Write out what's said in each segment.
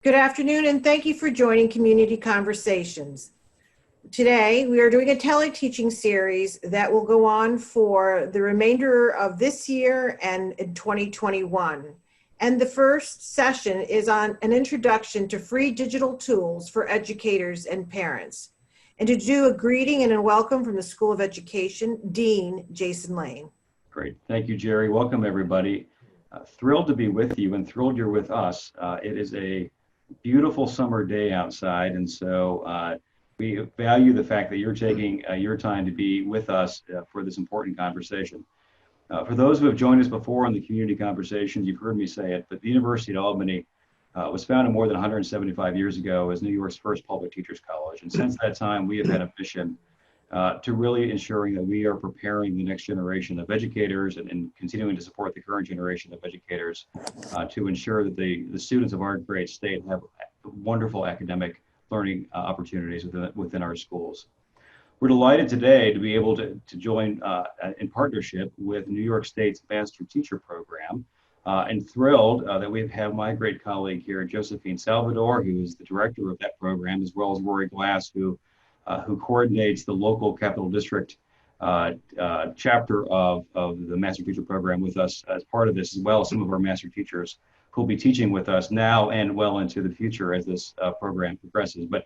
Good afternoon, and thank you for joining Community Conversations. Today, we are doing a teleteaching series that will go on for the remainder of this year and in 2021. And the first session is on an introduction to free digital tools for educators and parents. And to do a greeting and a welcome from the School of Education, Dean Jason Lane. Great. Thank you, Jerry. Welcome, everybody. Thrilled to be with you and thrilled you're with us. It is a beautiful summer day outside, and so we value the fact that you're taking your time to be with us for this important conversation. For those who have joined us before on the community conversations, you've heard me say it, but the University of Albany was founded more than 175 years ago as New York's first public teachers college. And since that time, we have had a mission to really ensuring that we are preparing the next generation of educators and continuing to support the current generation of educators to ensure that the students of our great state have wonderful academic learning opportunities within our schools. We're delighted today to be able to join in partnership with New York State's Master Teacher Program, and thrilled that we have my great colleague here, Josephine Salvador, who is the director of that program, as well as Rory Glass, who coordinates the local Capital District chapter of the Master Teacher Program with us as part of this, as well as some of our Master Teachers who will be teaching with us now and well into the future as this program progresses. But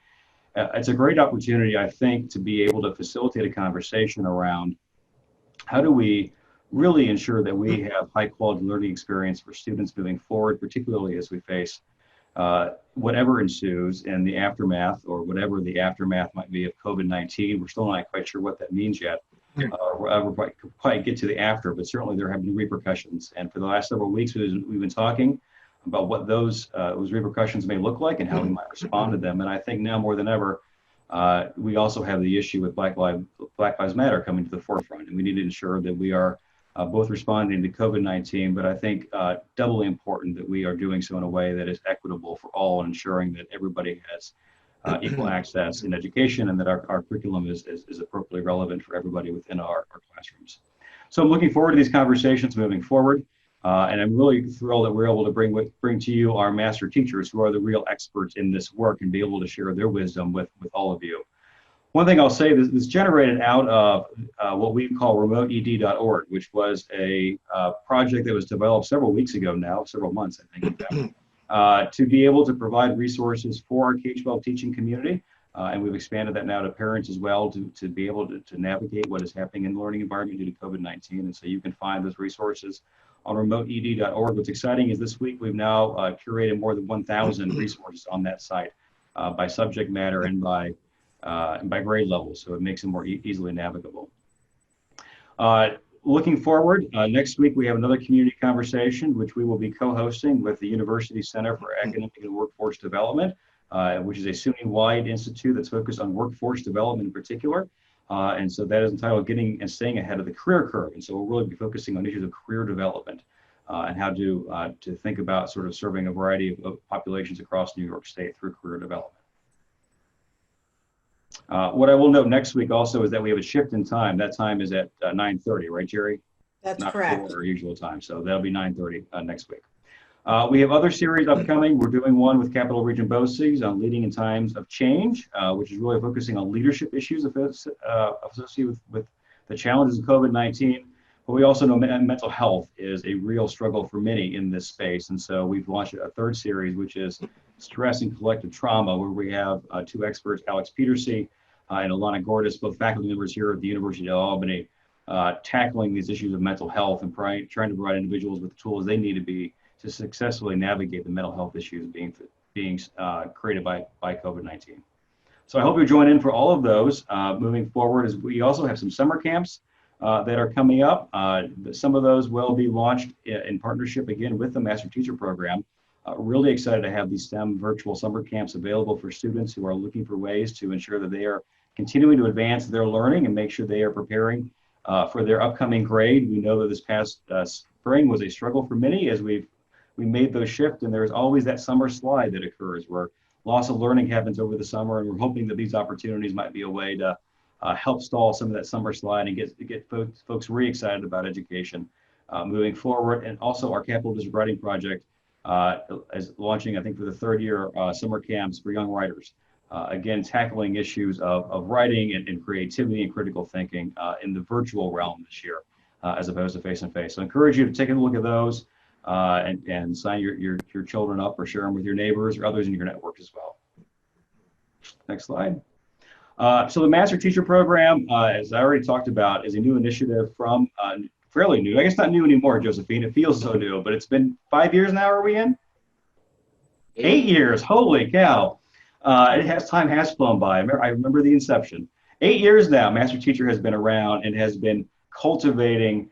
it's a great opportunity, I think, to be able to facilitate a conversation around how do we really ensure that we have high quality learning experience for students moving forward, particularly as we face whatever ensues in the aftermath, or whatever the aftermath might be of COVID-19. We're still not quite sure what that means yet, or ever quite get to the after, but certainly there have been repercussions. And for the last several weeks, we've been talking about what those repercussions may look like and how we might respond to them. And I think now more than ever, we also have the issue with Black Lives Matter coming to the forefront, and we need to ensure that we are both responding to COVID-19, but I think doubly important that we are doing so in a way that is equitable for all, and ensuring that everybody has equal access in education, and that our curriculum is appropriately relevant for everybody within our classrooms. So I'm looking forward to these conversations moving forward, and I'm really thrilled that we're able to bring to you our Master Teachers, who are the real experts in this work, and be able to share their wisdom with all of you. One thing I'll say, this is generated out of what we call remoteed.org, which was a project that was developed several weeks ago now, several months, I think, to be able to provide resources for our K-12 teaching community. And we've expanded that now to parents as well, to be able to navigate what is happening in the learning environment due to COVID-19. And so you can find those resources on remoteed.org. What's exciting is this week we've now curated more than 1,000 resources on that site by subject matter and by grade level, so it makes it more easily navigable. Looking forward, next week we have another community conversation, which we will be co-hosting with the University Center for Academic and Workforce Development, which is a SUNY-wide institute that's focused on workforce development in particular. And so that is entitled Getting and Staying Ahead of the Career Curve. And so we'll really be focusing on issues of career development and how to think about sort of serving a variety of populations across New York State through career development. What I will note next week also is that we have a shift in time. That time is at 9:30, right, Jerry? That's not correct. Our usual time, so that'll be 9:30 next week. We have other series upcoming. We're doing one with Capital Region BOCES on leading in times of change, which is really focusing on leadership issues associated with the challenges of COVID-19. But we also know mental health is a real struggle for many in this space. And so we've launched a third series, which is Stress and Collective Trauma, where we have two experts, Alex Petersey and Alana Gordis, both faculty members here at the University of Albany, tackling these issues of mental health and trying to provide individuals with the tools they need to successfully navigate the mental health issues being created by COVID-19. So I hope you join in for all of those moving forward, as we also have some summer camps that are coming up. Some of those will be launched in partnership again with the Master Teacher Program. Really excited to have these STEM virtual summer camps available for students who are looking for ways to ensure that they are continuing to advance their learning and make sure they are preparing for their upcoming grade. We know that this past spring was a struggle for many as we made those shifts, and there's always that summer slide that occurs where loss of learning happens over the summer, and we're hoping that these opportunities might be a way to help stall some of that summer slide and get folks re-excited about education moving forward. And also our Capital District Writing Project as launching, I think, for the third year, summer camps for young writers. Again, tackling issues of writing and creativity and critical thinking in the virtual realm this year, as opposed to face-to-face. So I encourage you to take a look at those and sign your children up or share them with your neighbors or others in your network as well. Next slide. So the Master Teacher Program, as I already talked about, is a new initiative from, fairly new. I guess not new anymore, Josephine. It feels so new, but it's been 5 years now, are we in? 8 years, holy cow. Time has flown by. I remember the inception. 8 years now, Master Teacher has been around and has been cultivating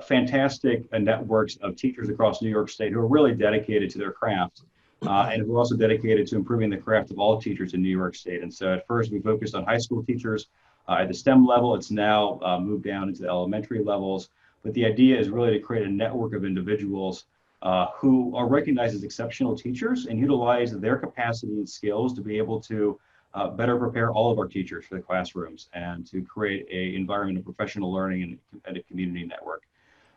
fantastic networks of teachers across New York State who are really dedicated to their craft and who are also dedicated to improving the craft of all teachers in New York State. And so at first we focused on high school teachers at the STEM level. It's now moved down into the elementary levels. But the idea is really to create a network of individuals who are recognized as exceptional teachers and utilize their capacity and skills to be able to better prepare all of our teachers for the classrooms and to create an environment of professional learning and a community network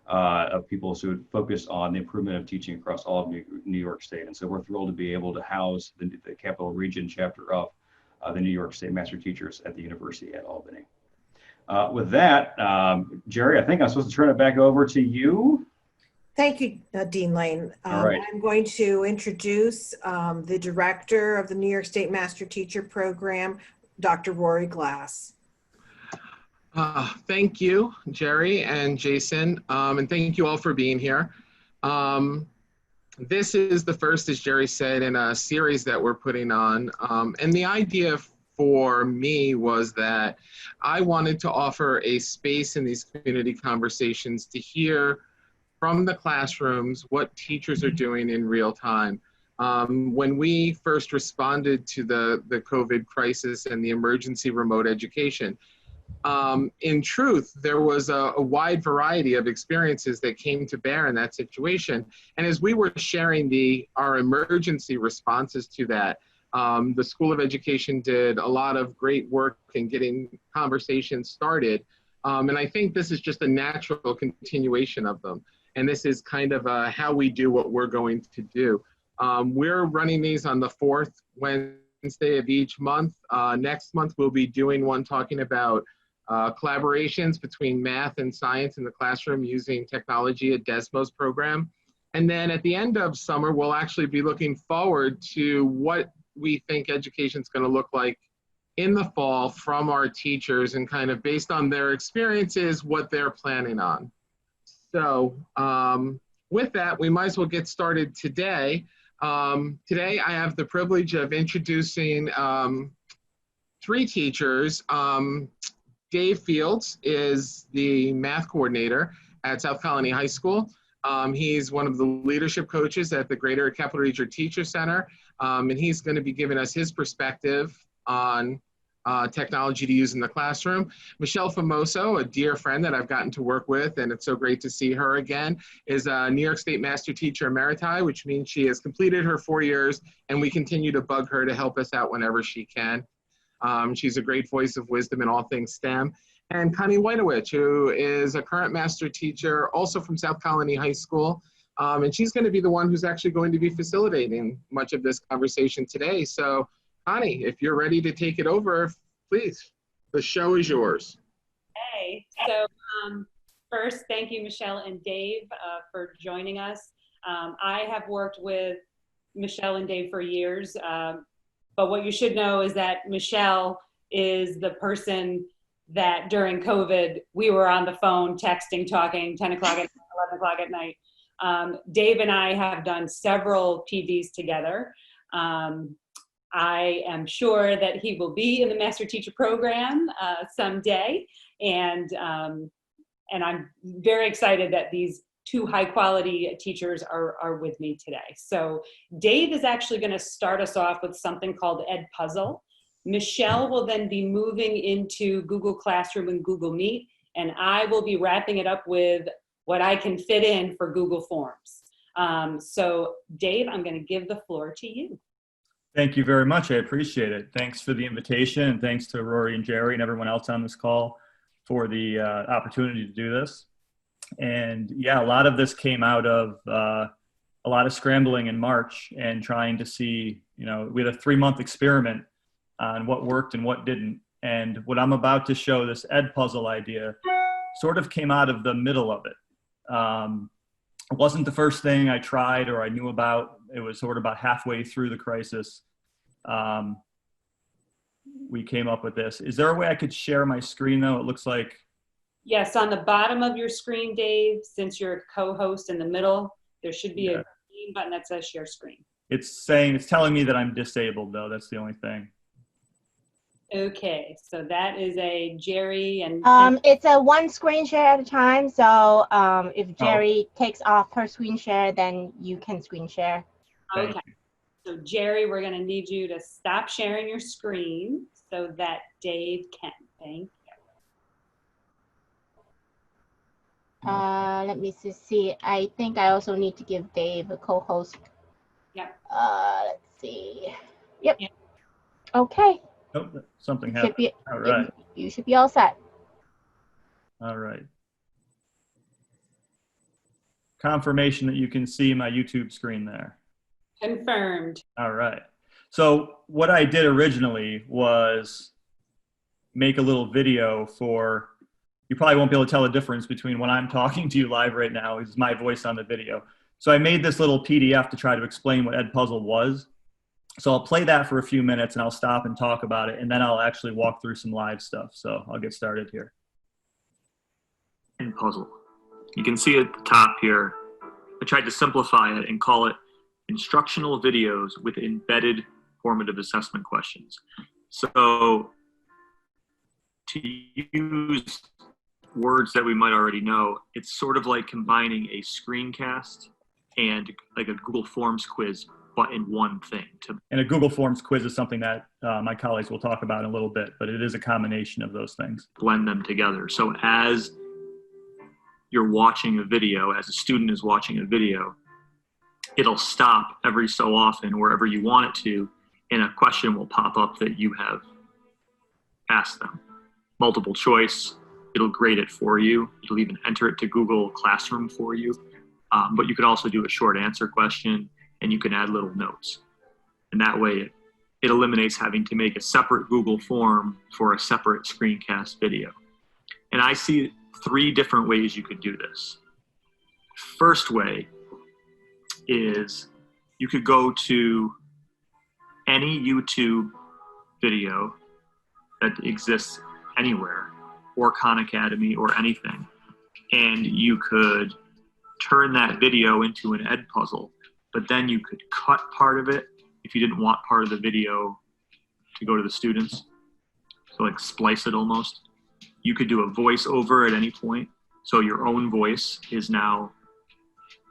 of people who focus on the improvement of teaching across all of New York State. And so we're thrilled to be able to house the Capital Region chapter of the New York State Master Teachers at the University at Albany. With that, Jerry, I think I'm supposed to turn it back over to you. Thank you, Dean Lane. All right. I'm going to introduce the director of the New York State Master Teacher Program, Dr. Rory Glass. Thank you, Jerry and Jason, and thank you all for being here. This is the first, as Jerry said, in a series that we're putting on, and the idea for me was that I wanted to offer a space in these community conversations to hear from the classrooms what teachers are doing in real time. When we first responded to the COVID crisis and the emergency remote education, in truth, there was a wide variety of experiences that came to bear in that situation. And as we were sharing our emergency responses to that, the School of Education did a lot of great work in getting conversations started. And I think this is just a natural continuation of them. And this is kind of how we do what we're going to do. We're running these on the fourth Wednesday of each month. Next month, we'll be doing one talking about collaborations between math and science in the classroom using technology at Desmo's program. And then at the end of summer, we'll actually be looking forward to what we think education is going to look like in the fall from our teachers and kind of based on their experiences, what they're planning on. So with that, we might as well get started today. Today, I have the privilege of introducing 3 teachers. Dave Fields is the math coordinator at South Colony High School. He's one of the leadership coaches at the Greater Capital Region Teacher Center, and he's going to be giving us his perspective on technology to use in the classroom. Michele Famoso, a dear friend that I've gotten to work with, and it's so great to see her again, is a New York State Master Teacher Emeriti, which means she has completed her 4 years, and we continue to bug her to help us out whenever she can. She's a great voice of wisdom in all things STEM. And Connie Woytowich, who is a current master teacher, also from South Colony High School. And she's going to be the one who's actually going to be facilitating much of this conversation today. So, Connie, if you're ready to take it over, please, the show is yours. Hey, so first, thank you, Michele and Dave, for joining us. I have worked with Michele and Dave for years. But what you should know is that Michele is the person that during COVID, we were on the phone, texting, talking, 10 o'clock at night, 11 o'clock at night. Dave and I have done several PDs together. I am sure that he will be in the Master Teacher Program someday. And I'm very excited that these 2 high-quality teachers are with me today. So Dave is actually going to start us off with something called Edpuzzle. Michele will then be moving into Google Classroom and Google Meet, and I will be wrapping it up with what I can fit in for Google Forms. So Dave, I'm going to give the floor to you. Thank you very much. I appreciate it. Thanks for the invitation, and thanks to Rory and Jerry and everyone else on this call for the opportunity to do this. And yeah, a lot of this came out of a lot of scrambling in March and trying to see, we had a 3-month experiment on what worked and what didn't. And what I'm about to show, this Edpuzzle idea, sort of came out of the middle of it. It wasn't the first thing I tried or I knew about. It was sort of about halfway through the crisis. We came up with this. Is there a way I could share my screen though? It looks like. Yes, on the bottom of your screen, Dave, since you're a co-host in the middle, there should be a green button that says share screen. It's telling me that I'm disabled though. That's the only thing. Okay, so that is a Jerry and. It's a one screen share at a time. So if Jerry takes off her screen share, then you can screen share. Okay. So Jerry, we're going to need you to stop sharing your screen so that Dave can. Thank you. Let me see. I think I also need to give Dave a co-host. Yep. Let's see. Yep. Okay. Oh, something happened. All right. You should be all set. All right. Confirmation that you can see my YouTube screen there. Confirmed. All right. So what I did originally was make a little video for, you probably won't be able to tell the difference between when I'm talking to you live right now is my voice on the video. So I made this little PDF to try to explain what Edpuzzle was. So I'll play that for a few minutes and I'll stop and talk about it, and then I'll actually walk through some live stuff. So I'll get started here. Edpuzzle. You can see at the top here, I tried to simplify it and call it instructional videos with embedded formative assessment questions. So to use words that we might already know, it's sort of like combining a screencast and like a Google Forms quiz, but in one thing. And a Google Forms quiz is something that my colleagues will talk about in a little bit, but it is a combination of those things. Blend them together. So as you're watching a video, as a student is watching a video, it'll stop every so often wherever you want it to, and a question will pop up that you have asked them. Multiple choice, it'll grade it for you. It'll even enter it to Google Classroom for you. But you can also do a short answer question, and you can add little notes. And that way it eliminates having to make a separate Google form for a separate screencast video. And I see 3 different ways you could do this. First way is you could go to any YouTube video that exists anywhere, or Khan Academy or anything, and you could turn that video into an Edpuzzle, but then you could cut part of it if you didn't want part of the video to go to the students. So like splice it almost. You could do a voiceover at any point. So your own voice is now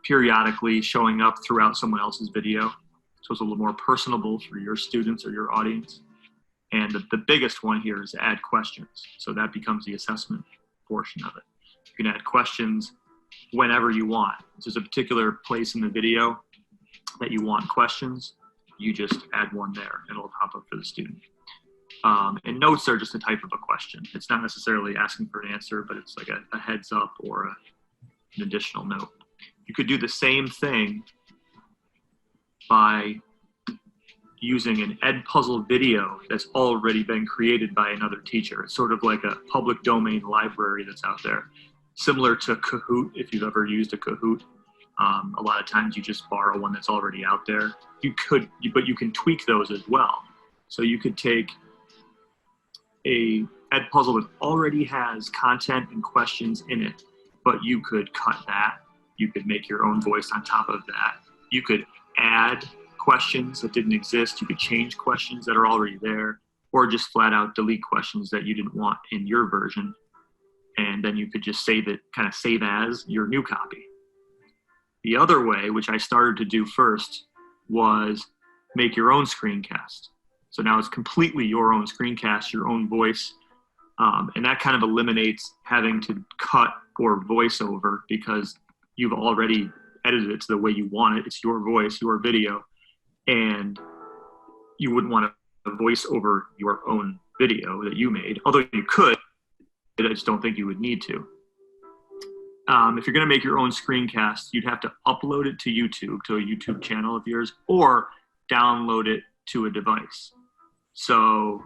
periodically showing up throughout someone else's video. So it's a little more personable for your students or your audience. And the biggest one here is add questions. So that becomes the assessment portion of it. You can add questions whenever you want. If there's a particular place in the video that you want questions, you just add one there and it'll pop up for the student. And notes are just a type of a question. It's not necessarily asking for an answer, but it's like a heads up or an additional note. You could do the same thing by using an Edpuzzle video that's already been created by another teacher. It's sort of like a public domain library that's out there. Similar to Kahoot, if you've ever used a Kahoot. A lot of times you just borrow one that's already out there. But you can tweak those as well. So you could take a Edpuzzle that already has content and questions in it, but you could cut that. You could make your own voice on top of that. You could add questions that didn't exist. You could change questions that are already there, or just flat out delete questions that you didn't want in your version. And then you could just save it, kind of save as your new copy. The other way, which I started to do first, was make your own screencast. So now it's completely your own screencast, your own voice. And that kind of eliminates having to cut or voice over because you've already edited it to the way you want it. It's your voice, your video. And you wouldn't want to voice over your own video that you made, although you could. I just don't think you would need to. if you're going to make your own screencast, you'd have to upload it to YouTube, to a YouTube channel of yours, or download it to a device. So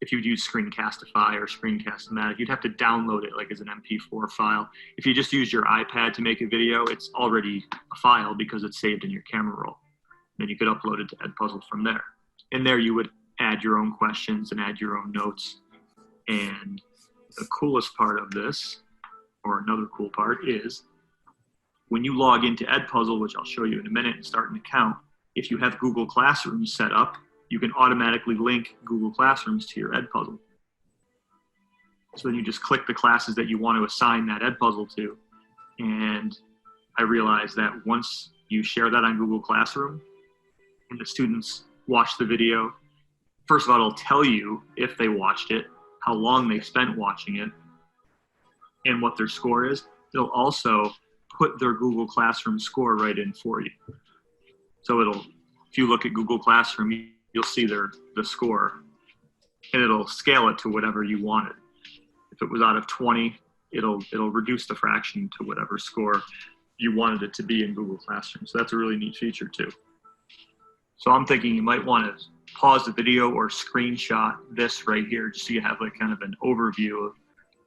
if you'd use Screencastify or Screencast-O-Matic, you'd have to download it like as an MP4 file. If you just use your iPad to make a video, it's already a file because it's saved in your camera roll. Then you could upload it to Edpuzzle from there. And there you would add your own questions and add your own notes. And the coolest part of this, or another cool part, is when you log into Edpuzzle, which I'll show you in a minute, and start an account, if you have Google Classroom set up, you can automatically link Google Classrooms to your Edpuzzle. So then you just click the classes that you want to assign that Edpuzzle to. And I realized that once you share that on Google Classroom and the students watch the video, first of all, it'll tell you if they watched it, how long they spent watching it, and what their score is. It'll also put their Google Classroom score right in for you. So if you look at Google Classroom, you'll see the score, and it'll scale it to whatever you wanted. If it was out of 20, it'll reduce the fraction to whatever score you wanted it to be in Google Classroom. So that's a really neat feature too. So I'm thinking you might want to pause the video or screenshot this right here, just so you have like kind of an overview of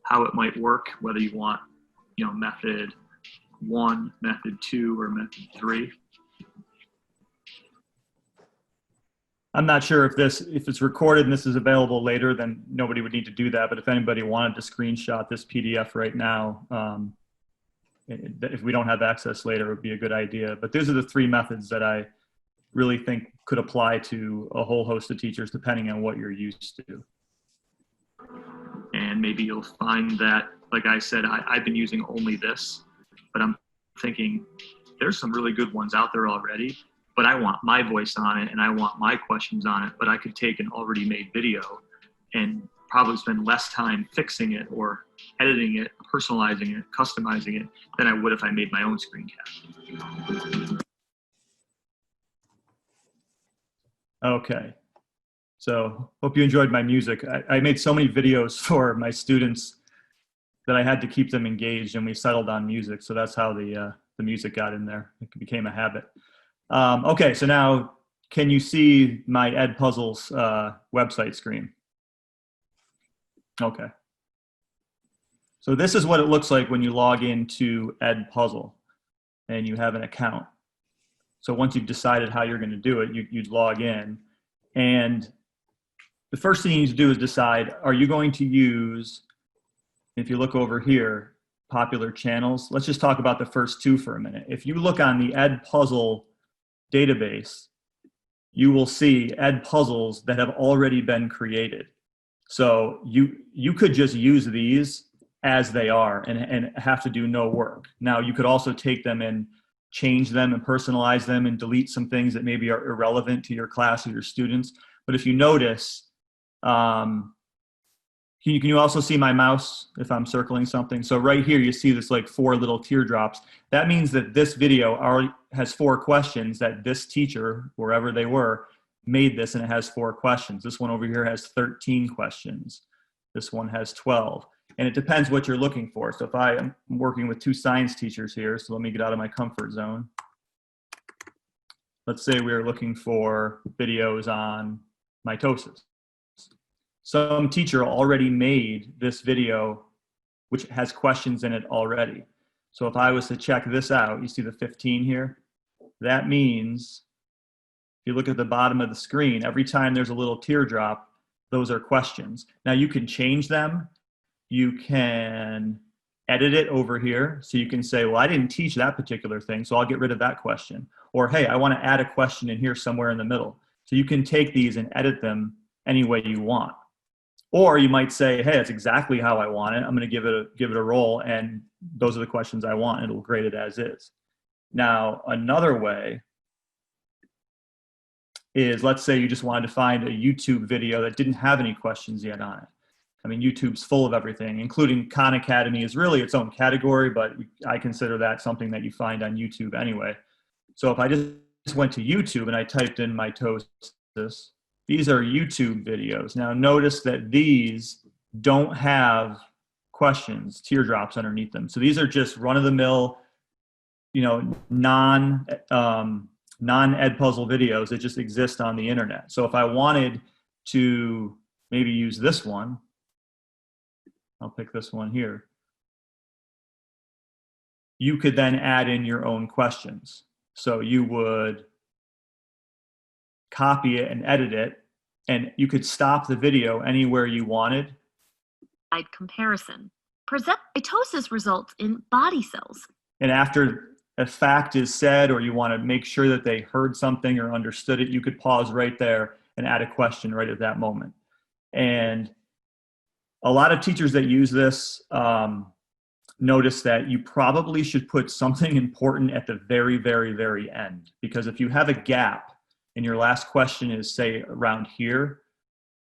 how it might work, whether you want, method 1, method 2, or method 3. I'm not sure if it's recorded and this is available later, then nobody would need to do that. But if anybody wanted to screenshot this PDF right now, if we don't have access later, it would be a good idea. But these are the 3 methods that I really think could apply to a whole host of teachers, depending on what you're used to. And maybe you'll find that, like I said, I've been using only this, but I'm thinking there's some really good ones out there already, but I want my voice on it and I want my questions on it, but I could take an already made video and probably spend less time fixing it or editing it, personalizing it, customizing it than I would if I made my own screencast. Okay. So hope you enjoyed my music. I made so many videos for my students that I had to keep them engaged, and we settled on music. So that's how the music got in there. It became a habit. Okay, so now can you see my Edpuzzle's website screen? Okay. So this is what it looks like when you log into Edpuzzle and you have an account. So once you've decided how you're going to do it, you'd log in. And the first thing you need to do is decide, are you going to use, if you look over here, popular channels. Let's just talk about the first 2 for a minute. If you look on the Edpuzzle database, you will see Edpuzzles that have already been created. So you could just use these as they are and have to do no work. Now you could also take them and change them and personalize them and delete some things that maybe are irrelevant to your class or your students. But if you notice, can you also see my mouse if I'm circling something? So right here, you see this like 4 little teardrops. That means that this video already has 4 questions that this teacher, wherever they were, made this, and it has 4 questions. This one over here has 13 questions. This one has 12. And it depends what you're looking for. So if I'm working with 2 science teachers here, so let me get out of my comfort zone. Let's say we're looking for videos on mitosis. Some teacher already made this video, which has questions in it already. So if I was to check this out, you see the 15 here? That means, if you look at the bottom of the screen, every time there's a little teardrop, those are questions. Now you can change them. You can edit it over here. So you can say, well, I didn't teach that particular thing, so I'll get rid of that question. Or, hey, I want to add a question in here somewhere in the middle. So you can take these and edit them any way you want. Or you might say, hey, that's exactly how I want it. I'm going to give it a roll, and those are the questions I want, and it'll grade it as is. Now, another way is, let's say you just wanted to find a YouTube video that didn't have any questions yet on it. I mean, YouTube's full of everything, including Khan Academy is really its own category, but I consider that something that you find on YouTube anyway. So if I just went to YouTube and I typed in mitosis, these are YouTube videos. Now notice that these don't have questions, teardrops underneath them. So these are just run-of-the-mill, non-Edpuzzle videos that just exist on the internet. So if I wanted to maybe use this one, I'll pick this one here. You could then add in your own questions. So you would copy it and edit it, and you could stop the video anywhere you wanted. Comparison. Present mitosis results in body cells. And after a fact is said, or you want to make sure that they heard something or understood it, you could pause right there and add a question right at that moment. And a lot of teachers that use this notice that you probably should put something important at the very, very, very end. Because if you have a gap and your last question is, say, around here,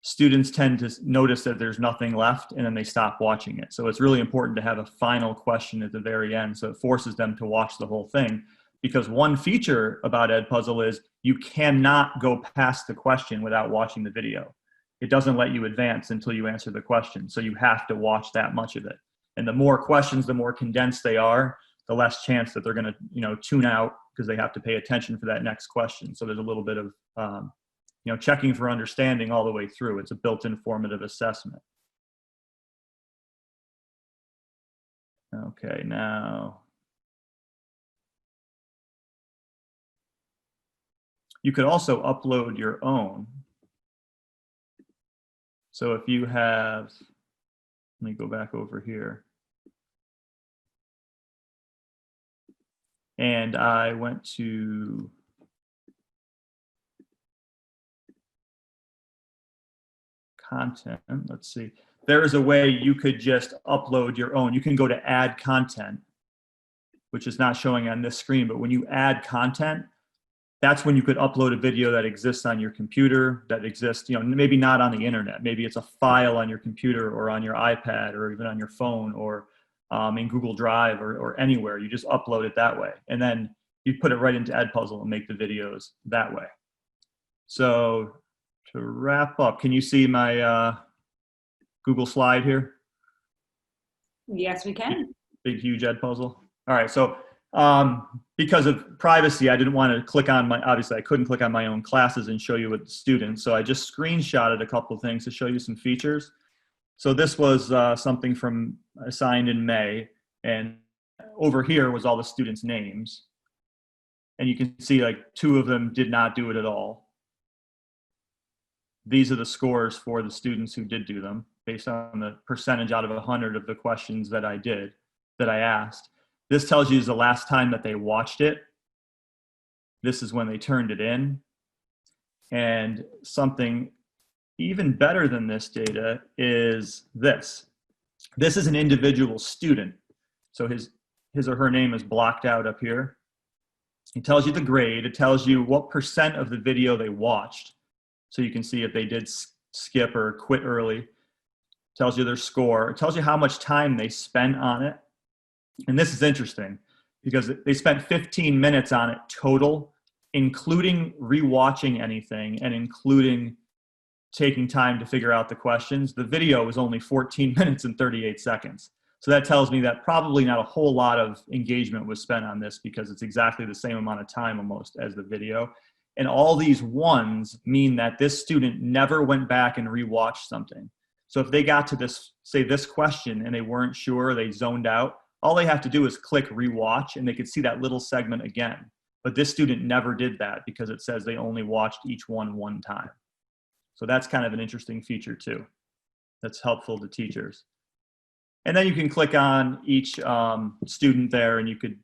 students tend to notice that there's nothing left and then they stop watching it. So it's really important to have a final question at the very end, so it forces them to watch the whole thing. Because one feature about Edpuzzle is you cannot go past the question without watching the video. It doesn't let you advance until you answer the question. So you have to watch that much of it. And the more questions, the more condensed they are, the less chance that they're going to, tune out because they have to pay attention for that next question. So there's a little bit of, checking for understanding all the way through. It's a built-in formative assessment. Okay, now you could also upload your own. So if you have, let me go back over here. And I went to content. Let's see. There is a way you could just upload your own. You can go to add content, which is not showing on this screen, but when you add content, that's when you could upload a video that exists on your computer, that exists, maybe not on the internet. Maybe it's a file on your computer or on your iPad or even on your phone or in Google Drive or anywhere. You just upload it that way. And then you put it right into Edpuzzle and make the videos that way. So to wrap up, can you see my Google slide here? Yes, we can. Big, huge Edpuzzle. All right, so because of privacy, I didn't want to click on obviously I couldn't click on my own classes and show you with the students. So I just screenshotted a couple of things to show you some features. So this was something from assigned in May, and over here was all the students' names. And you can see like 2 of them did not do it at all. These are the scores for the students who did do them based on the percentage out of 100 of the questions that I asked. This tells you is the last time that they watched it. This is when they turned it in. And something even better than this data is this. This is an individual student. So his or her name is blocked out up here. It tells you the grade. It tells you what % of the video they watched. So you can see if they did skip or quit early. It tells you their score. It tells you how much time they spent on it. And this is interesting because they spent 15 minutes on it total, including rewatching anything and including taking time to figure out the questions. The video was only 14 minutes and 38 seconds. So that tells me that probably not a whole lot of engagement was spent on this because it's exactly the same amount of time almost as the video. And all these ones mean that this student never went back and rewatched something. So if they got to this, say this question and they weren't sure, they zoned out, all they have to do is click rewatch and they could see that little segment again. But this student never did that because it says they only watched each one time. So that's kind of an interesting feature too. That's helpful to teachers. And then you can click on each student there and you could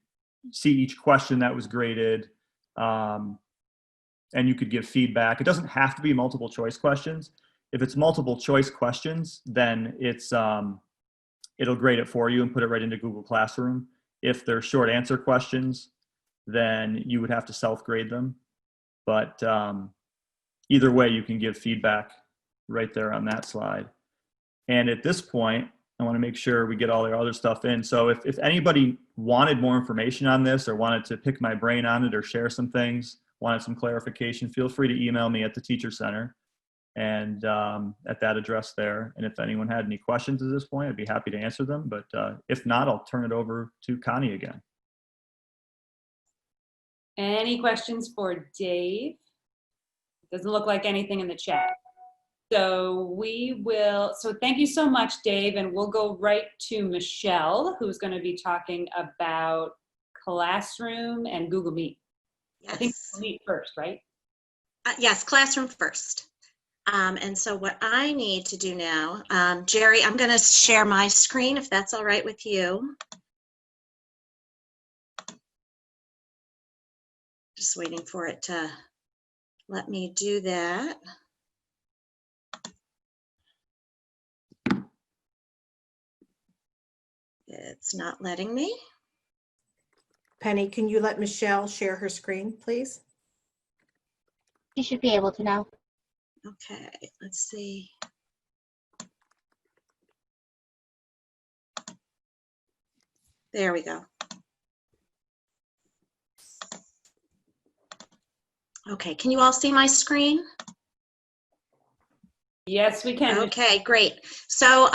see each question that was graded. And you could give feedback. It doesn't have to be multiple choice questions. If it's multiple choice questions, then it's it'll grade it for you and put it right into Google Classroom. If they're short answer questions, then you would have to self-grade them. But either way, you can give feedback right there on that slide. And at this point, I want to make sure we get all their other stuff in. So if anybody wanted more information on this or wanted to pick my brain on it or share some things, wanted some clarification, feel free to email me at the Teacher Center. and at that address there. And if anyone had any questions at this point, I'd be happy to answer them. But if not, I'll turn it over to Connie again. Any questions for Dave? Doesn't look like anything in the chat. So thank you so much, Dave, and we'll go right to Michele, who's going to be talking about Classroom and Google Meet. Yes. I think Google Meet first, right? Yes, Classroom first. And so what I need to do now, Jerry, I'm going to share my screen if that's all right with you. Just waiting for it to let me do that. It's not letting me. Penny, can you let Michele share her screen, please? You should be able to now. Okay, let's see. There we go. Okay, can you all see my screen? Yes, we can. Okay, great. So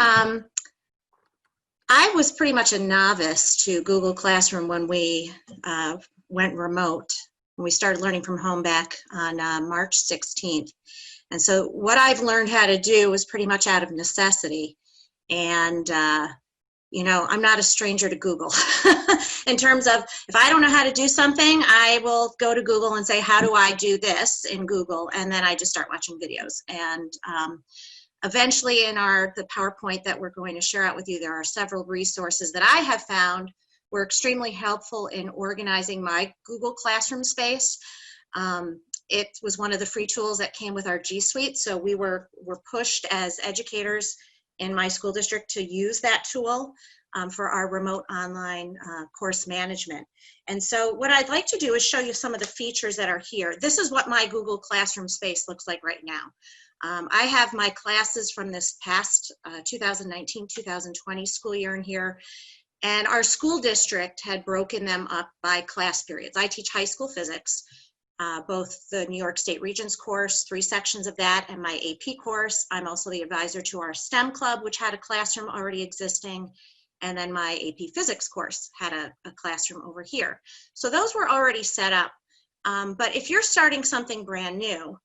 I was pretty much a novice to Google Classroom when we went remote, when we started learning from home back on March 16th. And so what I've learned how to do was pretty much out of necessity. And, you know, I'm not a stranger to Google. In terms of, if I don't know how to do something, I will go to Google and say, how do I do this in Google? And then I just start watching videos. And eventually in the PowerPoint that we're going to share out with you, there are several resources that I have found were extremely helpful in organizing my Google Classroom space. It was one of the free tools that came with our G Suite, so we were pushed as educators in my school district to use that tool for our remote online course management. And so what I'd like to do is show you some of the features that are here. This is what my Google Classroom space looks like right now. I have my classes from this past 2019-2020 school year in here, and our school district had broken them up by class periods. I teach high school physics, both the New York State Regents course, 3 sections of that, and my AP course. I'm also the advisor to our STEM club, which had a classroom already existing, and then my AP physics course had a classroom over here. So those were already set up, but if you're starting something brand new,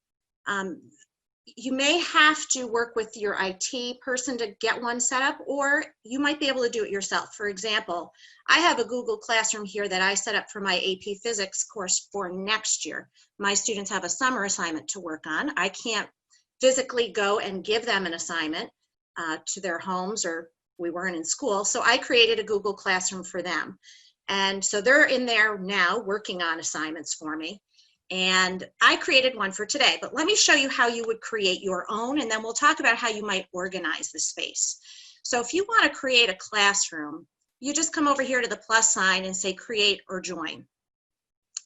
you may have to work with your IT person to get one set up, or you might be able to do it yourself. For example, I have a Google Classroom here that I set up for my AP Physics course for next year. My students have a summer assignment to work on. I can't physically go and give them an assignment to their homes, or we weren't in school, so I created a Google Classroom for them. And so they're in there now working on assignments for me. And I created one for today, but let me show you how you would create your own, and then we'll talk about how you might organize the space. So if you want to create a classroom, you just come over here to the plus sign and say create or join.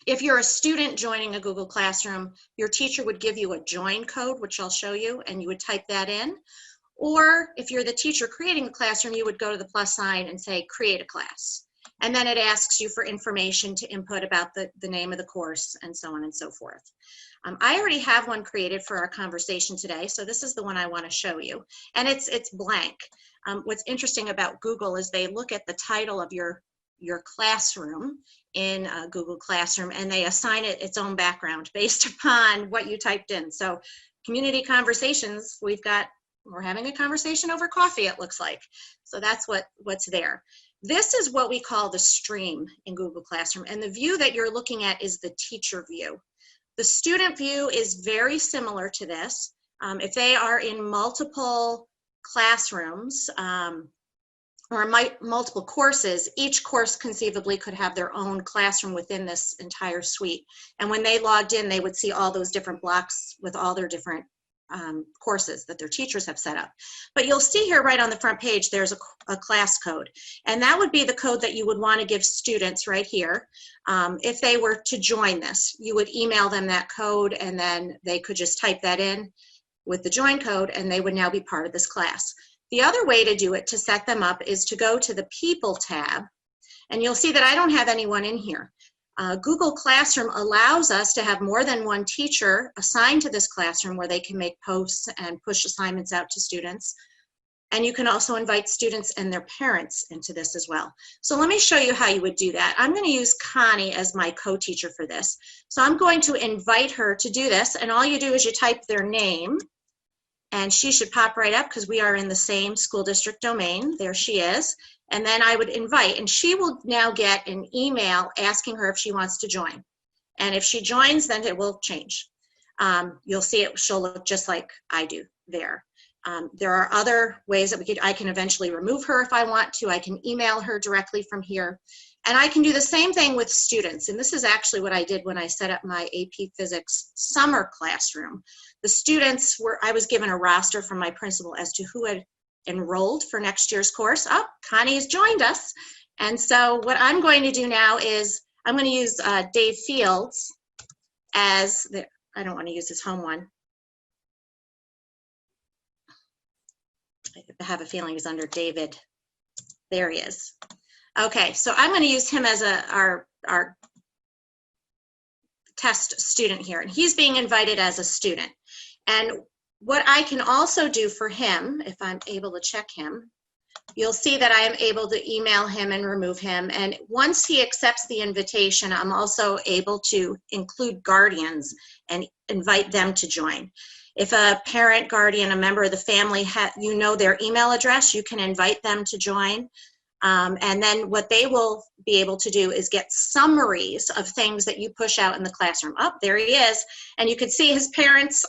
If you're a student joining a Google Classroom, your teacher would give you a join code, which I'll show you, and you would type that in. Or if you're the teacher creating the classroom, you would go to the plus sign and say create a class. And then it asks you for information to input about the name of the course and so on and so forth. I already have one created for our conversation today, so this is the one I want to show you. And it's blank. What's interesting about Google is they look at the title of your classroom in Google Classroom, and they assign it its own background based upon what you typed in. So community conversations, we're having a conversation over coffee, it looks like. So that's what's there. This is what we call the stream in Google Classroom, and the view that you're looking at is the teacher view. The student view is very similar to this. If they are in multiple classrooms or multiple courses, each course conceivably could have their own classroom within this entire suite. And when they logged in, they would see all those different blocks with all their different courses that their teachers have set up. But you'll see here right on the front page, there's a class code. And that would be the code that you would want to give students right here. If they were to join this, you would email them that code, and then they could just type that in with the join code, and they would now be part of this class. The other way to do it, to set them up, is to go to the People tab, and you'll see that I don't have anyone in here. Google Classroom allows us to have more than one teacher assigned to this classroom where they can make posts and push assignments out to students. And you can also invite students and their parents into this as well. So let me show you how you would do that. I'm going to use Connie as my co-teacher for this. So I'm going to invite her to do this, and all you do is you type their name, and she should pop right up because we are in the same school district domain. There she is. And then I would invite, and she will now get an email asking her if she wants to join. And if she joins, then it will change. You'll see it, she'll look just like I do there. There are other ways that I can eventually remove her if I want to. I can email her directly from here. And I can do the same thing with students. And this is actually what I did when I set up my AP Physics summer classroom. The students I was given a roster from my principal as to who had enrolled for next year's course. Oh, Connie has joined us. And so what I'm going to do now is I'm going to use Dave Fields as I don't want to use his home one. I have a feeling he's under David. There he is. Okay, so I'm going to use him as our test student here, and he's being invited as a student. And what I can also do for him, if I'm able to check him, you'll see that I am able to email him and remove him. And once he accepts the invitation, I'm also able to include guardians and invite them to join. If a parent, guardian, a member of the family, you know their email address, you can invite them to join. And then what they will be able to do is get summaries of things that you push out in the classroom. Oh, there he is. And you can see his parents.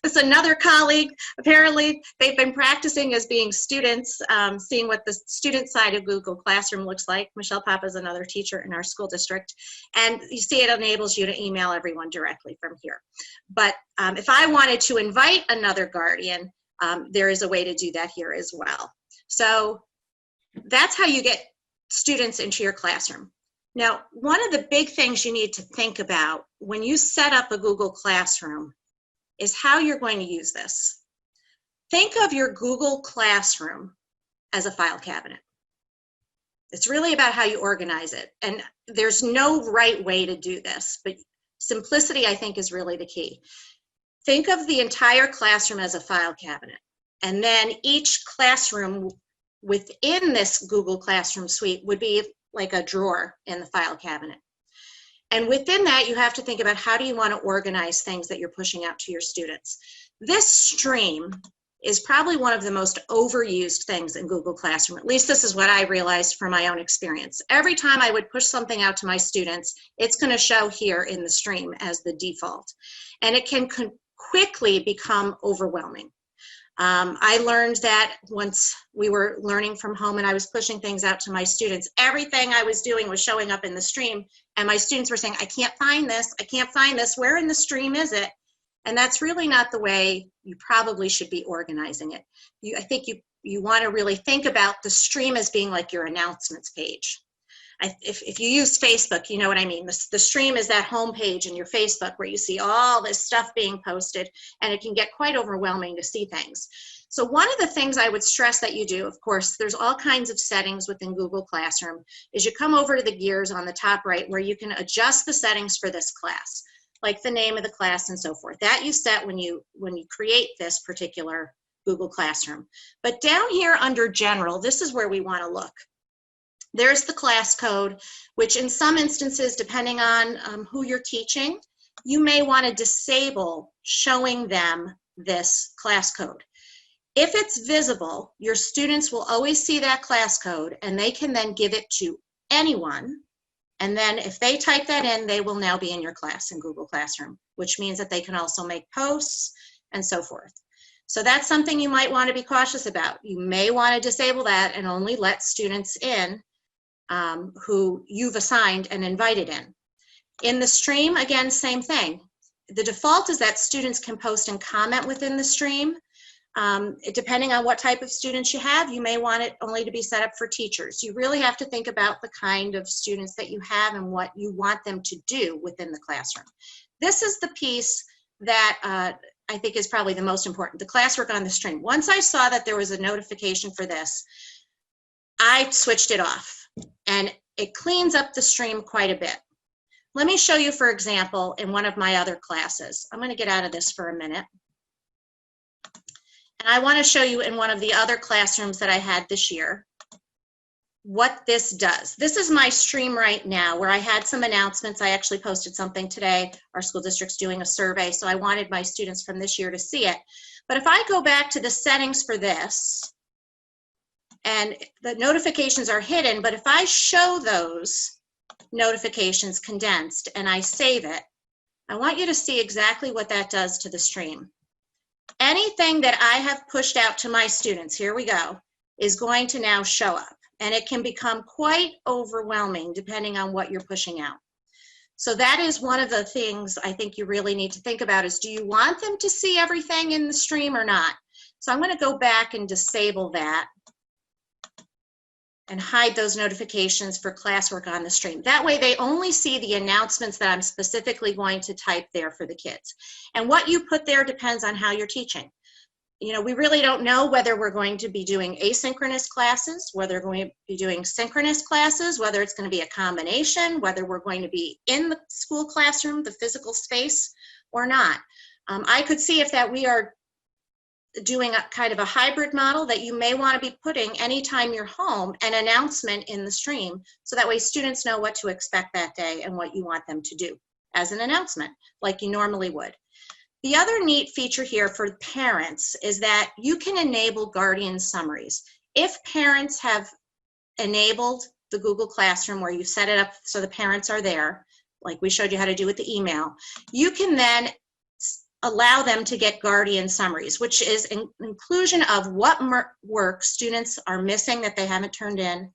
That's another colleague. Apparently, they've been practicing as being students, seeing what the student side of Google Classroom looks like. Michele Papa is another teacher in our school district. And you see it enables you to email everyone directly from here. But if I wanted to invite another guardian, there is a way to do that here as well. So that's how you get students into your classroom. Now, one of the big things you need to think about when you set up a Google Classroom is how you're going to use this. Think of your Google Classroom as a file cabinet. It's really about how you organize it. And there's no right way to do this, but simplicity, I think, is really the key. Think of the entire classroom as a file cabinet. And then each classroom within this Google Classroom suite would be like a drawer in the file cabinet. And within that, you have to think about how do you want to organize things that you're pushing out to your students. This stream is probably one of the most overused things in Google Classroom. At least this is what I realized from my own experience. Every time I would push something out to my students, it's going to show here in the stream as the default. And it can quickly become overwhelming. I learned that once we were learning from home and I was pushing things out to my students, everything I was doing was showing up in the stream, and my students were saying, I can't find this, I can't find this, where in the stream is it? And that's really not the way you probably should be organizing it. I think you want to really think about the stream as being like your announcements page. If you use Facebook, you know what I mean. The stream is that home page in your Facebook where you see all this stuff being posted, and it can get quite overwhelming to see things. So one of the things I would stress that you do, of course, there's all kinds of settings within Google Classroom, is you come over to the gears on the top right where you can adjust the settings for this class, like the name of the class and so forth. That you set when you create this particular Google Classroom. But down here under General, this is where we want to look. There's the class code, which in some instances, depending on who you're teaching, you may want to disable showing them this class code. If it's visible, your students will always see that class code, and they can then give it to anyone. And then if they type that in, they will now be in your class in Google Classroom, which means that they can also make posts and so forth. So that's something you might want to be cautious about. You may want to disable that and only let students in who you've assigned and invited in. In the stream, again, same thing. The default is that students can post and comment within the stream. Depending on what type of students you have, you may want it only to be set up for teachers. You really have to think about the kind of students that you have and what you want them to do within the classroom. This is the piece that I think is probably the most important, the classwork on the stream. Once I saw that there was a notification for this, I switched it off. And it cleans up the stream quite a bit. Let me show you, for example, in one of my other classes. I'm going to get out of this for a minute. And I want to show you in one of the other classrooms that I had this year what this does. This is my stream right now where I had some announcements. I actually posted something today. Our school district's doing a survey, so I wanted my students from this year to see it. But if I go back to the settings for this, and the notifications are hidden, but if I show those notifications condensed and I save it, I want you to see exactly what that does to the stream. Anything that I have pushed out to my students, here we go, is going to now show up. And it can become quite overwhelming depending on what you're pushing out. So that is one of the things I think you really need to think about is, do you want them to see everything in the stream or not? So I'm going to go back and disable that and hide those notifications for classwork on the stream. That way they only see the announcements that I'm specifically going to type there for the kids. And what you put there depends on how you're teaching. You know, we really don't know whether we're going to be doing asynchronous classes, whether we're going to be doing synchronous classes, whether it's going to be a combination, whether we're going to be in the school classroom, the physical space, or not. I could see if that we are doing a kind of a hybrid model that you may want to be putting anytime you're home an announcement in the stream, so that way students know what to expect that day and what you want them to do as an announcement, like you normally would. The other neat feature here for parents is that you can enable guardian summaries. If parents have enabled the Google Classroom where you set it up so the parents are there, like we showed you how to do with the email, you can then allow them to get guardian summaries, which is an inclusion of what work students are missing that they haven't turned in,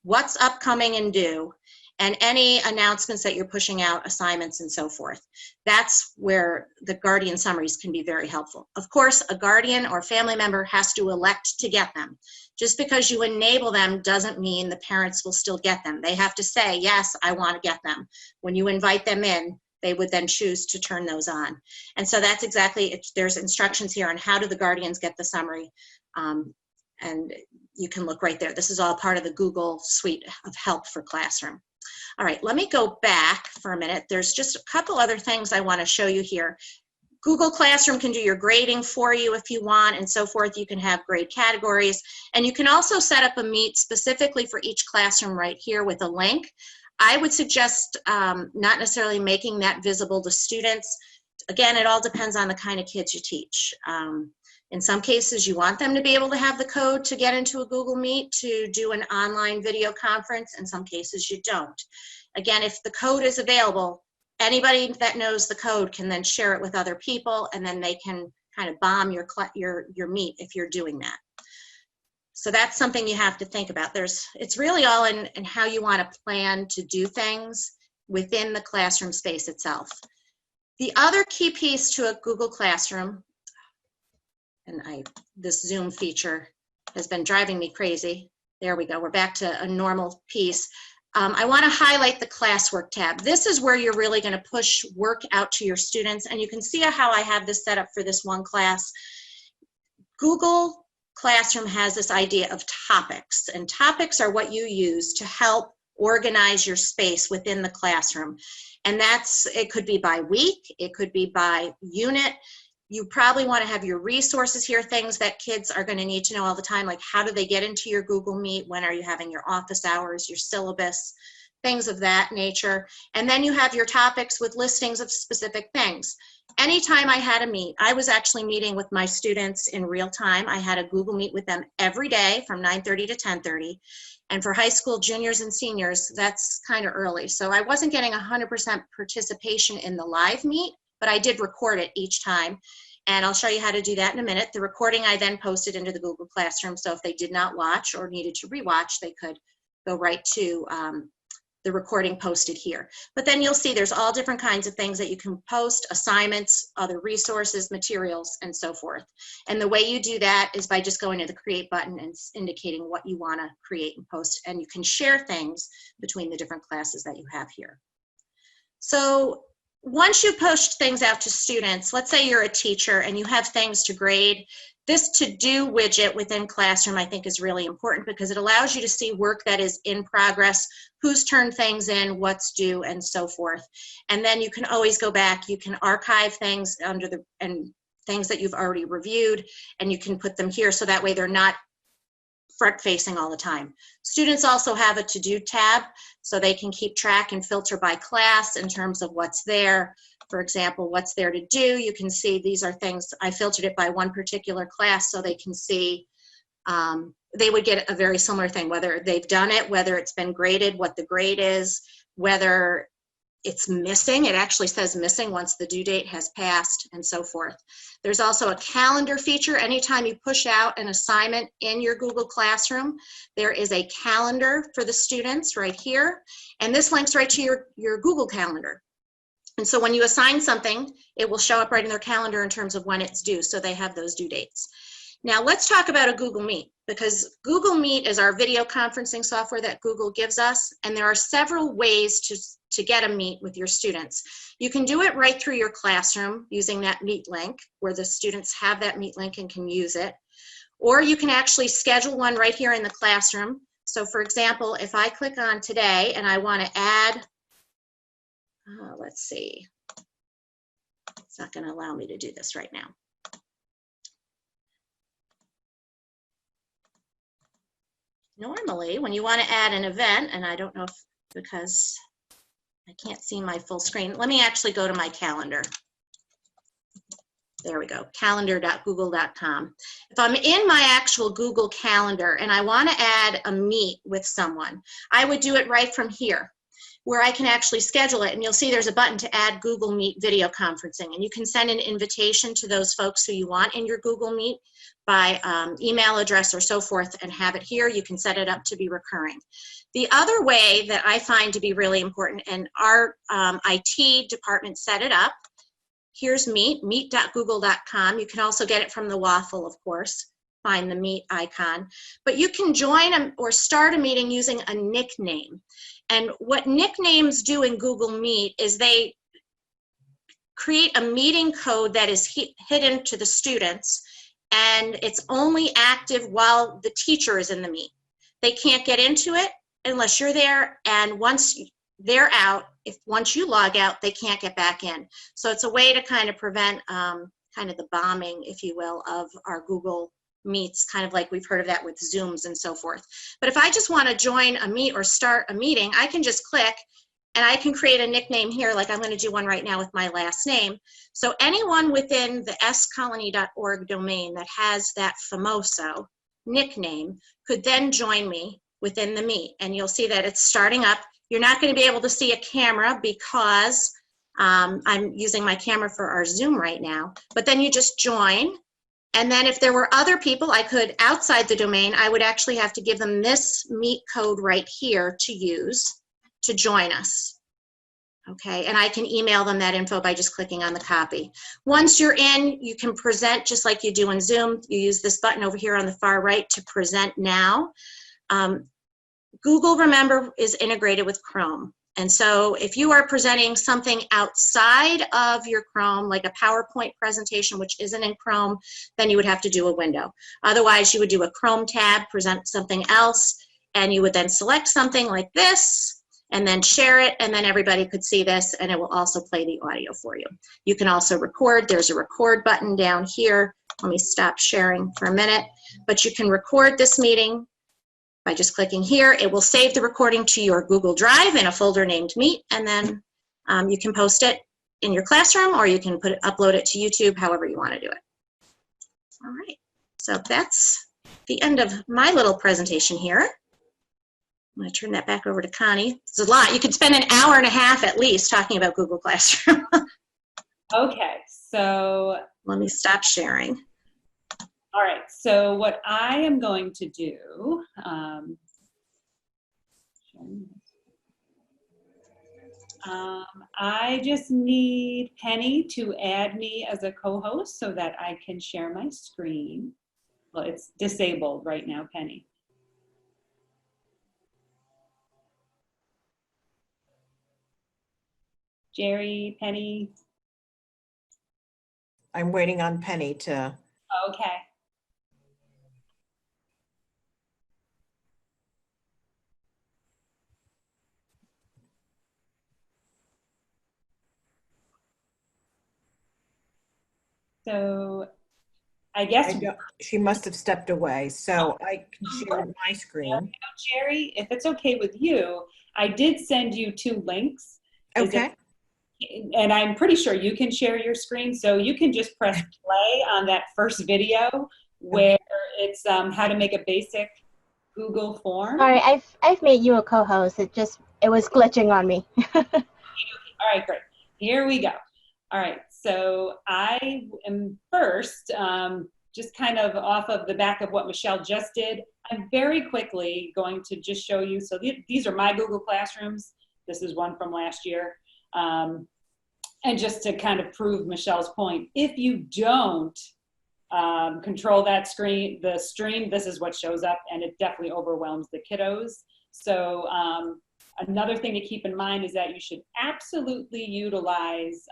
what's upcoming and due, and any announcements that you're pushing out, assignments and so forth. That's where the guardian summaries can be very helpful. Of course, a guardian or family member has to elect to get them. Just because you enable them doesn't mean the parents will still get them. They have to say, yes, I want to get them. When you invite them in, they would then choose to turn those on. And so that's exactly, there's instructions here on how do the guardians get the summary. And you can look right there. This is all part of the Google suite of help for Classroom. All right, let me go back for a minute. There's just a couple other things I want to show you here. Google Classroom can do your grading for you if you want and so forth. You can have grade categories. And you can also set up a Meet specifically for each classroom right here with a link. I would suggest not necessarily making that visible to students. Again, it all depends on the kind of kids you teach. In some cases, you want them to be able to have the code to get into a Google Meet to do an online video conference. In some cases, you don't. Again, if the code is available, anybody that knows the code can then share it with other people, and then they can kind of bomb your Meet if you're doing that. So that's something you have to think about. It's really all in how you want to plan to do things within the classroom space itself. The other key piece to a Google Classroom, and this Zoom feature has been driving me crazy. There we go, we're back to a normal piece. I want to highlight the Classwork tab. This is where you're really going to push work out to your students, and you can see how I have this set up for this one class. Google Classroom has this idea of topics, and topics are what you use to help organize your space within the classroom. And it could be by week, it could be by unit. You probably want to have your resources here, things that kids are going to need to know all the time, like how do they get into your Google Meet, when are you having your office hours, your syllabus, things of that nature. And then you have your topics with listings of specific things. Anytime I had a Meet, I was actually meeting with my students in real time. I had a Google Meet with them every day from 9:30 to 10:30. And for high school juniors and seniors, that's kind of early. So I wasn't getting 100% participation in the live Meet, but I did record it each time. And I'll show you how to do that in a minute. The recording I then posted into the Google Classroom. So if they did not watch or needed to rewatch, they could go right to the recording posted here. But then you'll see there's all different kinds of things that you can post, assignments, other resources, materials, and so forth. And the way you do that is by just going to the Create button and indicating what you want to create and post. And you can share things between the different classes that you have here. So once you push things out to students, let's say you're a teacher and you have things to grade, This to-do widget within Classroom, I think, is really important because it allows you to see work that is in progress, who's turned things in, what's due, and so forth. And then you can always go back. You can archive things under the, and things that you've already reviewed, and you can put them here so that way they're not front-facing all the time. Students also have a to-do tab, so they can keep track and filter by class in terms of what's there. For example, what's there to do. You can see these are things, I filtered it by one particular class so they can see, they would get a very similar thing, whether they've done it, whether it's been graded, what the grade is, whether it's missing. It actually says missing once the due date has passed, and so forth. There's also a calendar feature. Anytime you push out an assignment in your Google Classroom, there is a calendar for the students right here, and this links right to your Google Calendar. And so when you assign something, it will show up right in their calendar in terms of when it's due, so they have those due dates. Now let's talk about a Google Meet, because Google Meet is our video conferencing software that Google gives us, and there are several ways to get a Meet with your students. You can do it right through your classroom using that Meet link, where the students have that Meet link and can use it. Or you can actually schedule one right here in the classroom. So for example, if I click on today and I want to add, let's see, it's not going to allow me to do this right now. Normally, when you want to add an event, and I don't know if, because I can't see my full screen, let me actually go to my calendar. There we go, calendar.google.com. If I'm in my actual Google Calendar and I want to add a meet with someone, I would do it right from here, where I can actually schedule it, and you'll see there's a button to add Google Meet video conferencing, and you can send an invitation to those folks who you want in your Google Meet by email address or so forth, and have it here. You can set it up to be recurring. The other way that I find to be really important, and our IT department set it up, here's Meet, meet.google.com. You can also get it from the waffle, of course, find the Meet icon, but you can join or start a meeting using a nickname. And what nicknames do in Google Meet is they create a meeting code that is hidden to the students, and it's only active while the teacher is in the Meet. They can't get into it unless you're there, and once they're out, once you log out, they can't get back in. So it's a way to kind of prevent kind of the bombing, if you will, of our Google Meets, kind of like we've heard of that with Zooms and so forth. But if I just want to join a Meet or start a meeting, I can just click and I can create a nickname here, like I'm going to do one right now with my last name. So anyone within the scolony.org domain that has that Famoso nickname could then join me within the Meet, and you'll see that it's starting up. You're not going to be able to see a camera because I'm using my camera for our Zoom right now, but then you just join. And then if there were other people I could, outside the domain, I would actually have to give them this Meet code right here to use to join us. Okay, and I can email them that info by just clicking on the copy. Once you're in, you can present just like you do in Zoom. You use this button over here on the far right to present now. Google, remember, is integrated with Chrome. And so if you are presenting something outside of your Chrome, like a PowerPoint presentation, which isn't in Chrome, then you would have to do a window. Otherwise, you would do a Chrome tab, present something else, and you would then select something like this, and then share it, and then everybody could see this, and it will also play the audio for you. You can also record. There's a record button down here. Let me stop sharing for a minute. But you can record this meeting by just clicking here. It will save the recording to your Google Drive in a folder named Meet, and then you can post it in your classroom, or you can upload it to YouTube, however you want to do it. All right, so that's the end of my little presentation here. I'm going to turn that back over to Connie. It's a lot. You could spend an hour and a half at least talking about Google Classroom. Okay, so let me stop sharing. All right, so what I am going to do, I just need Penny to add me as a co-host so that I can share my screen. Well, it's disabled right now, Penny. Jerry, Penny. I'm waiting on Penny to. Okay. So I guess, She must have stepped away, so I can share my screen. Jerry, if it's okay with you, I did send you 2 links. Okay. And I'm pretty sure you can share your screen, so you can just press play on that first video where it's how to make a basic Google form. Sorry, I've made you a co-host. It was glitching on me. All right, great. Here we go. All right, so I am first, just kind of off of the back of what Michele just did, I'm very quickly going to just show you. So these are my Google Classrooms. This is one from last year. And just to kind of prove Michele's point, if you don't control that screen, the stream, this is what shows up, and it definitely overwhelms the kiddos. So another thing to keep in mind is that you should absolutely utilize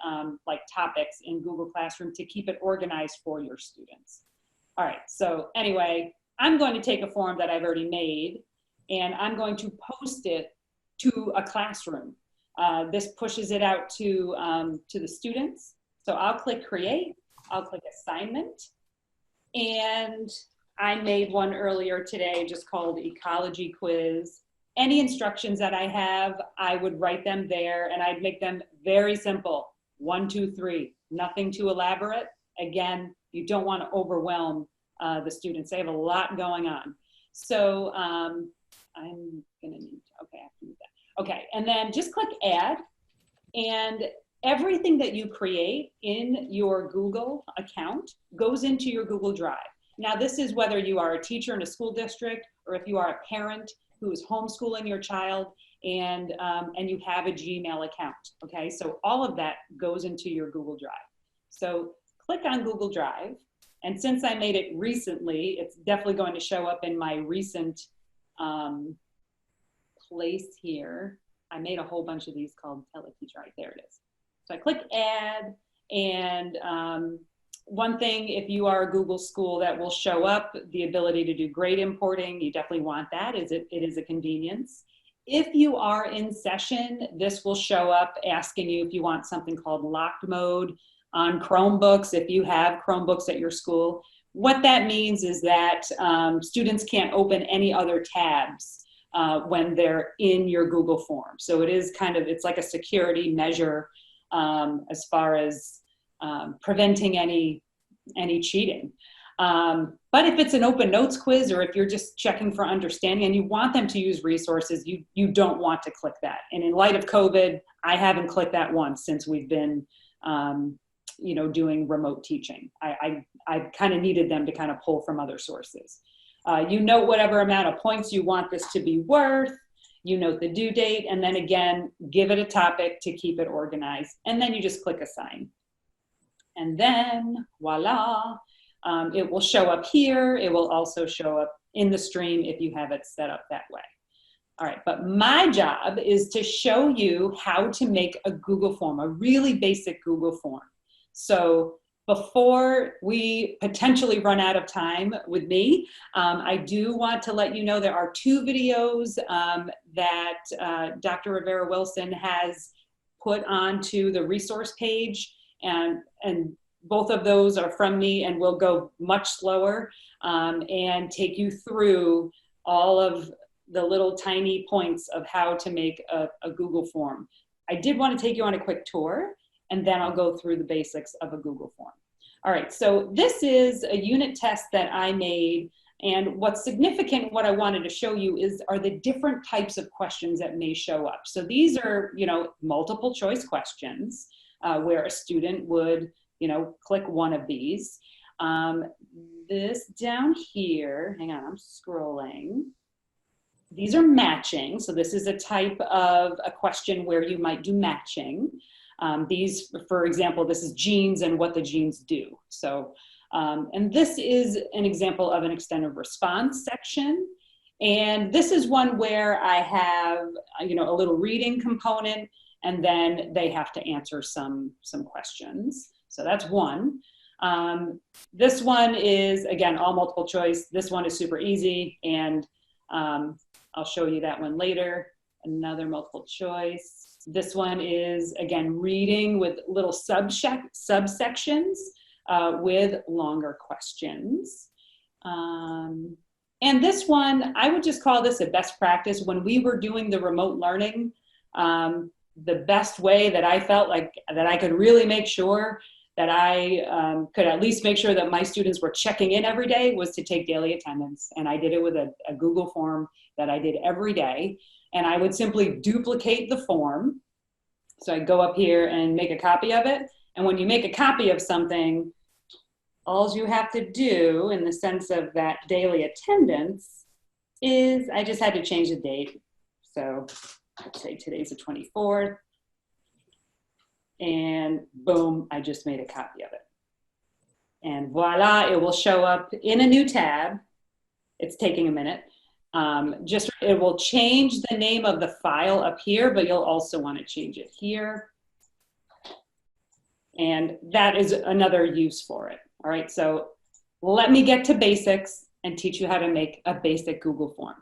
like topics in Google Classroom to keep it organized for your students. All right, so anyway, I'm going to take a form that I've already made, and I'm going to post it to a classroom. This pushes it out to the students. So I'll click create, I'll click assignment, and I made one earlier today just called ecology quiz. Any instructions that I have, I would write them there, and I'd make them very simple. 1, 2, 3, nothing too elaborate. Again, you don't want to overwhelm the students. They have a lot going on. So I'm gonna need, okay, I have to do that. Okay, and then just click add, and everything that you create in your Google account goes into your Google Drive. Now this is whether you are a teacher in a school district or if you are a parent who is homeschooling your child and you have a Gmail account, okay? So all of that goes into your Google Drive. So click on Google Drive, and since I made it recently, it's definitely going to show up in my recent place here. I made a whole bunch of these called TeleTeaching. Right, there it is. So I click add, and one thing, if you are a Google school, that will show up, the ability to do grade importing, you definitely want that. It is a convenience. If you are in session, this will show up asking you if you want something called locked mode on Chromebooks, if you have Chromebooks at your school. What that means is that students can't open any other tabs when they're in your Google form. So it is kind of, it's like a security measure as far as preventing any cheating. But if it's an open notes quiz, or if you're just checking for understanding and you want them to use resources, you don't want to click that. And in light of COVID, I haven't clicked that once since we've been doing remote teaching. I kind of needed them to kind of pull from other sources. You note whatever amount of points you want this to be worth, you note the due date, and then again, give it a topic to keep it organized. And then you just click assign. And then voila, it will show up here. It will also show up in the stream if you have it set up that way. All right, but my job is to show you how to make a Google form, a really basic Google form. So before we potentially run out of time with me, I do want to let you know there are 2 videos that Dr. Rivera-Wilson has put onto the resource page, and both of those are from me and will go much slower and take you through all of the little tiny points of how to make a Google form. I did want to take you on a quick tour, and then I'll go through the basics of a Google form. All right, so this is a unit test that I made, and what's significant, what I wanted to show you are the different types of questions that may show up. So these are, multiple choice questions where a student would, click one of these. This down here, hang on, I'm scrolling. These are matching. So this is a type of a question where you might do matching. These, for example, this is genes and what the genes do. So, and this is an example of an extended response section. And this is one where I have, a little reading component, and then they have to answer some questions. So that's one. This one is, again, all multiple choice. This one is super easy, and I'll show you that one later. Another multiple choice. This one is, again, reading with little subsections. with longer questions. And this one, I would just call this a best practice. When we were doing the remote learning, the best way that I felt like that I could really make sure that I could at least make sure that my students were checking in every day was to take daily attendance. And I did it with a Google form that I did every day. And I would simply duplicate the form. So I go up here and make a copy of it. And when you make a copy of something, all you have to do in the sense of that daily attendance is I just had to change the date. So let's say today's the 24th. And boom, I just made a copy of it. And voila, it will show up in a new tab. It's taking a minute. It will change the name of the file up here, but you'll also want to change it here. And that is another use for it. All right, so let me get to basics and teach you how to make a basic Google form.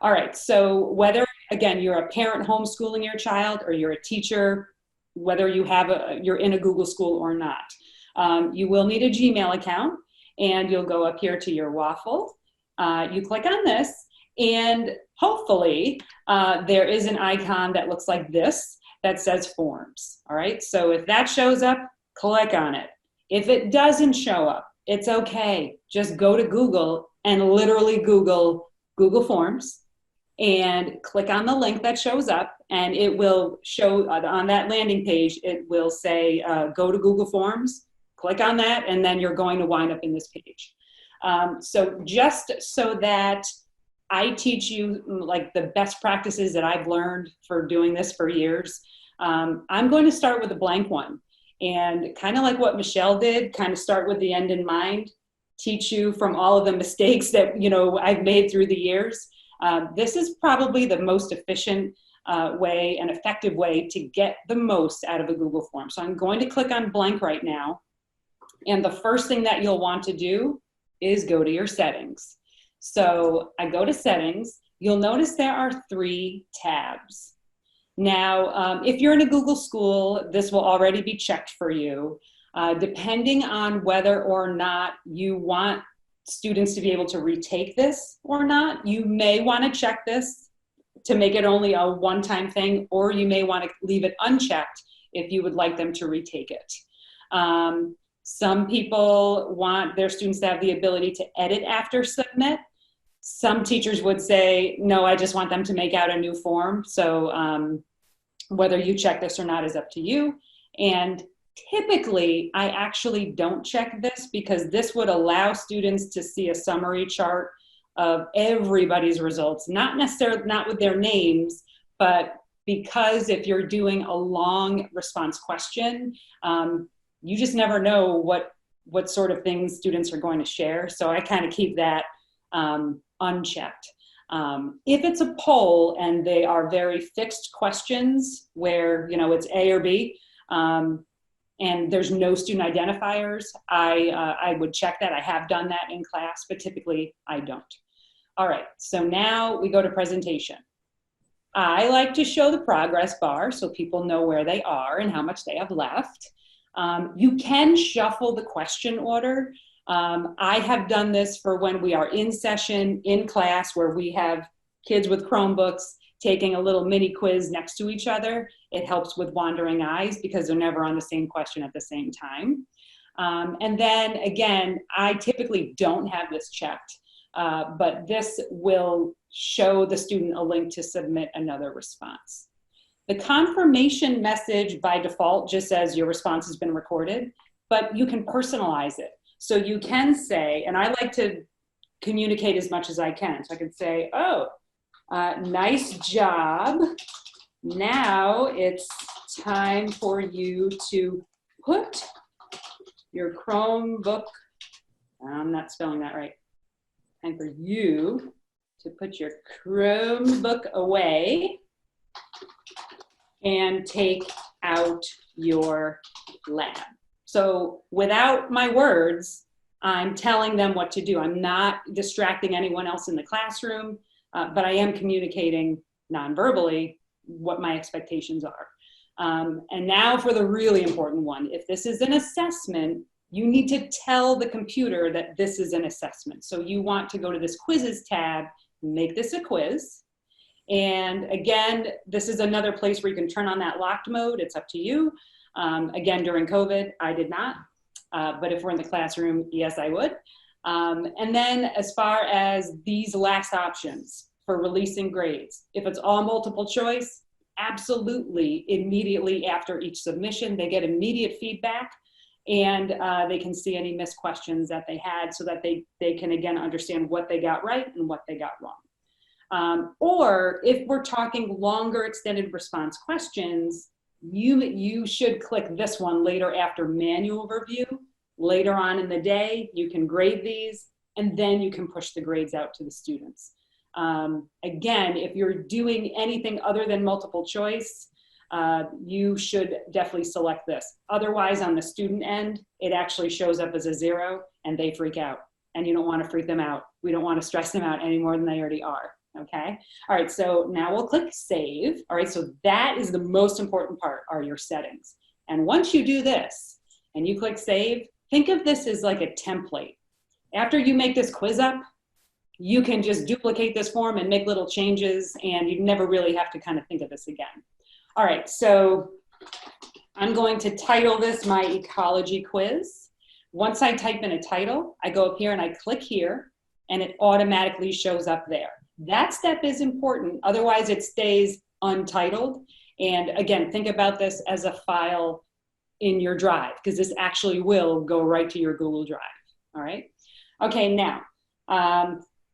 All right, so whether, again, you're a parent homeschooling your child or you're a teacher, whether you have you're in a Google school or not, you will need a Gmail account, and you'll go up here to your waffle. You click on this, and hopefully there is an icon that looks like this that says forms. All right, so if that shows up, click on it. If it doesn't show up, it's okay. Just go to Google and literally Google Forms and click on the link that shows up, and it will show on that landing page, it will say go to Google Forms. Click on that, and then you're going to wind up in this page. So just so that I teach you like the best practices that I've learned for doing this for years, I'm going to start with a blank one. And kind of like what Michele did, kind of start with the end in mind, teach you from all of the mistakes that I've made through the years. This is probably the most efficient way and effective way to get the most out of a Google form. So I'm going to click on blank right now. And the first thing that you'll want to do is go to your settings. So I go to settings. You'll notice there are 3 tabs. Now, if you're in a Google school, this will already be checked for you. Depending on whether or not you want students to be able to retake this or not, you may want to check this to make it only a one-time thing, or you may want to leave it unchecked if you would like them to retake it. Some people want their students to have the ability to edit after submit. Some teachers would say, no, I just want them to make out a new form. So whether you check this or not is up to you. And typically, I actually don't check this because this would allow students to see a summary chart of everybody's results, not necessarily, not with their names, but because if you're doing a long response question, you just never know what sort of things students are going to share. So I kind of keep that unchecked. If it's a poll and they are very fixed questions where, it's A or B, and there's no student identifiers, I would check that. I have done that in class, but typically I don't. All right, so now we go to presentation. I like to show the progress bar so people know where they are and how much they have left. You can shuffle the question order. I have done this for when we are in session, in class, where we have kids with Chromebooks taking a little mini quiz next to each other. It helps with wandering eyes because they're never on the same question at the same time. And then again, I typically don't have this checked, but this will show the student a link to submit another response. The confirmation message by default just says your response has been recorded, but you can personalize it. So you can say, and I like to communicate as much as I can. So I can say, oh, nice job. Now it's time for you to put your Chromebook, I'm not spelling that right. Time for you to put your Chromebook away and take out your lab. So without my words, I'm telling them what to do. I'm not distracting anyone else in the classroom, but I am communicating non-verbally what my expectations are. And now for the really important one. If this is an assessment, you need to tell the computer that this is an assessment. So you want to go to this quizzes tab, make this a quiz. And again, this is another place where you can turn on that locked mode. It's up to you. Again, during COVID, I did not. But if we're in the classroom, yes, I would. And then as far as these last options for releasing grades, if it's all multiple choice, absolutely immediately after each submission, they get immediate feedback, and they can see any missed questions that they had so that they can again understand what they got right and what they got wrong. Or if we're talking longer extended response questions, you should click this one later after manual review. Later on in the day, you can grade these, and then you can push the grades out to the students. Again, if you're doing anything other than multiple choice, you should definitely select this. Otherwise, on the student end, it actually shows up as a 0 and they freak out. And you don't want to freak them out. We don't want to stress them out any more than they already are. Okay. All right. So now we'll click save. All right. So that is the most important part, are your settings. And once you do this and you click save, think of this as like a template. After you make this quiz up, you can just duplicate this form and make little changes, and you never really have to kind of think of this again. All right, so I'm going to title this my ecology quiz. Once I type in a title, I go up here and I click here, and it automatically shows up there. That step is important, otherwise it stays untitled. And again, think about this as a file in your drive, because this actually will go right to your Google Drive. All right. Okay, now,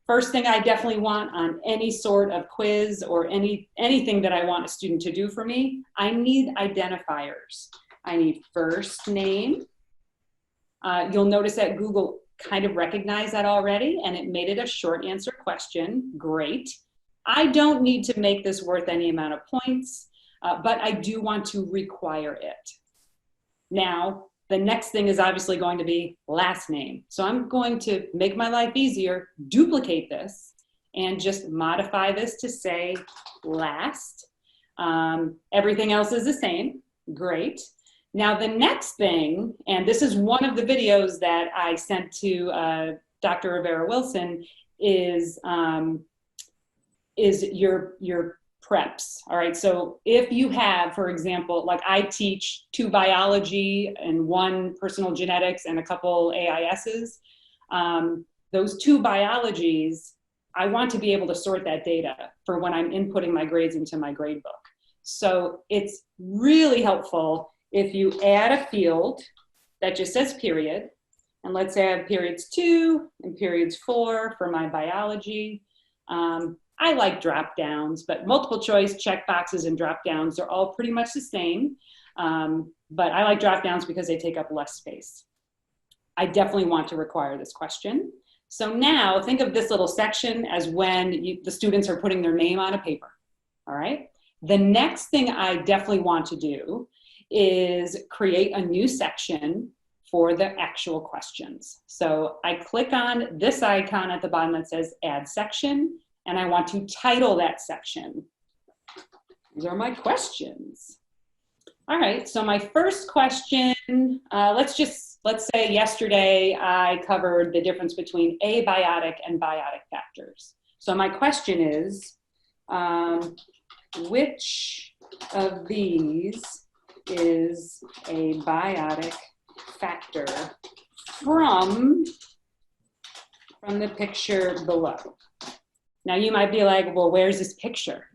first thing I definitely want on any sort of quiz or anything that I want a student to do for me, I need identifiers. I need first name. You'll notice that Google kind of recognized that already, and it made it a short answer question. Great. I don't need to make this worth any amount of points, but I do want to require it. Now, the next thing is obviously going to be last name. So I'm going to make my life easier, duplicate this, and just modify this to say last. Everything else is the same. Great. Now the next thing, and this is one of the videos that I sent to Dr. Rivera-Wilson, is your preps. All right, so if you have, for example, like I teach 2 biology and 1 personal genetics and a couple AISs, those 2 biologies, I want to be able to sort that data for when I'm inputting my grades into my grade book. So it's really helpful if you add a field that just says period, and let's say I have periods 2 and periods 4 for my biology. I like drop downs, but multiple choice check boxes and drop downs are all pretty much the same. But I like drop downs because they take up less space. I definitely want to require this question. So now think of this little section as when the students are putting their name on a paper. All right. The next thing I definitely want to do is create a new section for the actual questions. So I click on this icon at the bottom that says add section, and I want to title that section. These are my questions. All right, so my first question, let's say yesterday I covered the difference between abiotic and biotic factors. So my question is, which of these is a biotic factor from the picture below? Now you might be like, well, where's this picture?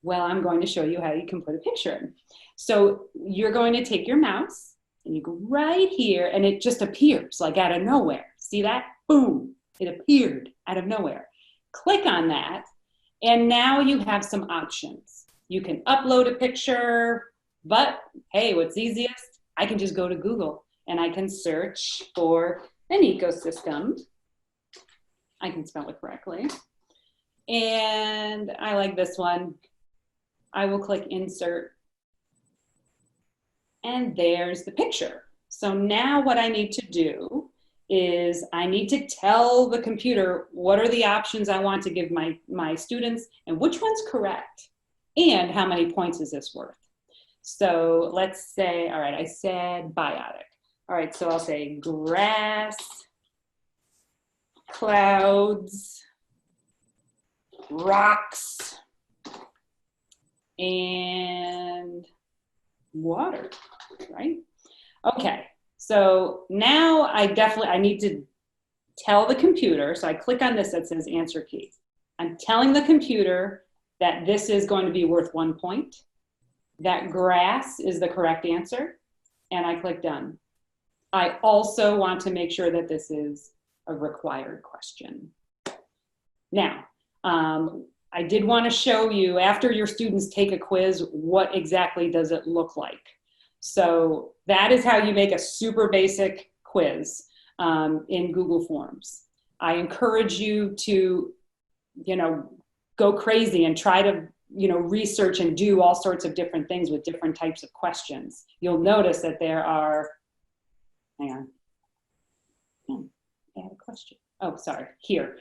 Well, I'm going to show you how you can put a picture in. So you're going to take your mouse and you go right here, and it just appears like out of nowhere. See that? Boom, it appeared out of nowhere. Click on that, and now you have some options. You can upload a picture, but hey, what's easiest? I can just go to Google and I can search for an ecosystem. I can spell it correctly. And I like this one. I will click insert. And there's the picture. So now what I need to do is I need to tell the computer what are the options I want to give my students and which one's correct and how many points is this worth. So let's say, all right, I said biotic. All right, so I'll say grass, clouds, rocks, and water, right? Okay, so now I need to tell the computer, so I click on this that says answer key. I'm telling the computer that this is going to be worth 1 point, that grass is the correct answer, and I click done. I also want to make sure that this is a required question. Now, I did want to show you, after your students take a quiz, what exactly does it look like? So that is how you make a super basic quiz in Google Forms. I encourage you to, go crazy and try to, research and do all sorts of different things with different types of questions. You'll notice that there are, hang on, add a question. Oh, sorry, here.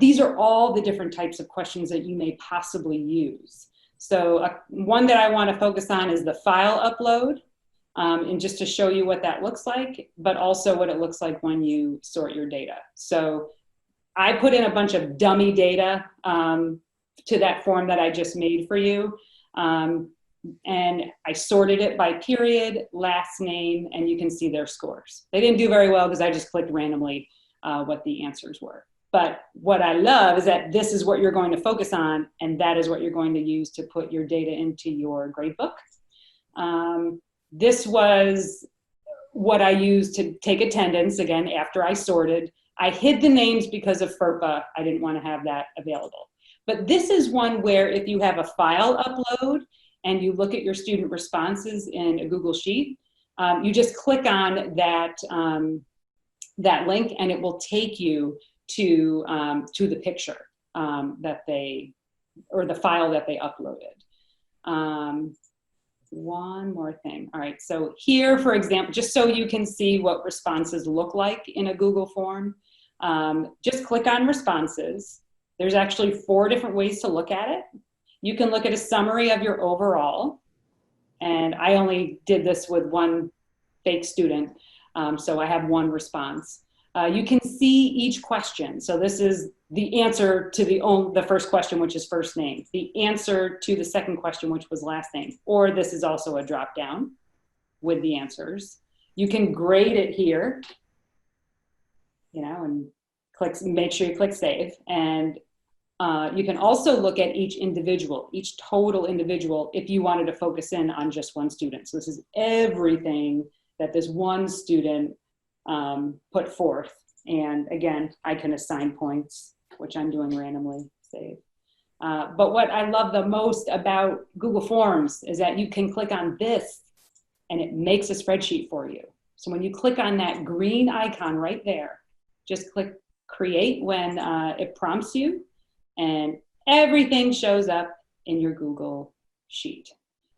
These are all the different types of questions that you may possibly use. So one that I want to focus on is the file upload, and just to show you what that looks like, but also what it looks like when you sort your data. So I put in a bunch of dummy data to that form that I just made for you. And I sorted it by period, last name, and you can see their scores. They didn't do very well because I just clicked randomly what the answers were. But what I love is that this is what you're going to focus on, and that is what you're going to use to put your data into your gradebook. This was what I used to take attendance, again, after I sorted. I hid the names because of FERPA. I didn't want to have that available. But this is one where if you have a file upload and you look at your student responses in a Google Sheet, you just click on that, that link and it will take you to the picture that they, or the file that they uploaded. One more thing. All right, so here, for example, just so you can see what responses look like in a Google form, just click on responses. There's actually 4 different ways to look at it. You can look at a summary of your overall, and I only did this with one fake student, so I have 1 response. You can see each question. So this is the answer to the first question, which is first name, the answer to the second question, which was last name, or this is also a drop down with the answers. You can grade it here, and make sure you click save. And you can also look at each total individual, if you wanted to focus in on just one student. So this is everything that this one student put forth. And again, I can assign points, which I'm doing randomly, save. But what I love the most about Google Forms is that you can click on this and it makes a spreadsheet for you. So when you click on that green icon right there, just click create when it prompts you, and everything shows up in your Google Sheet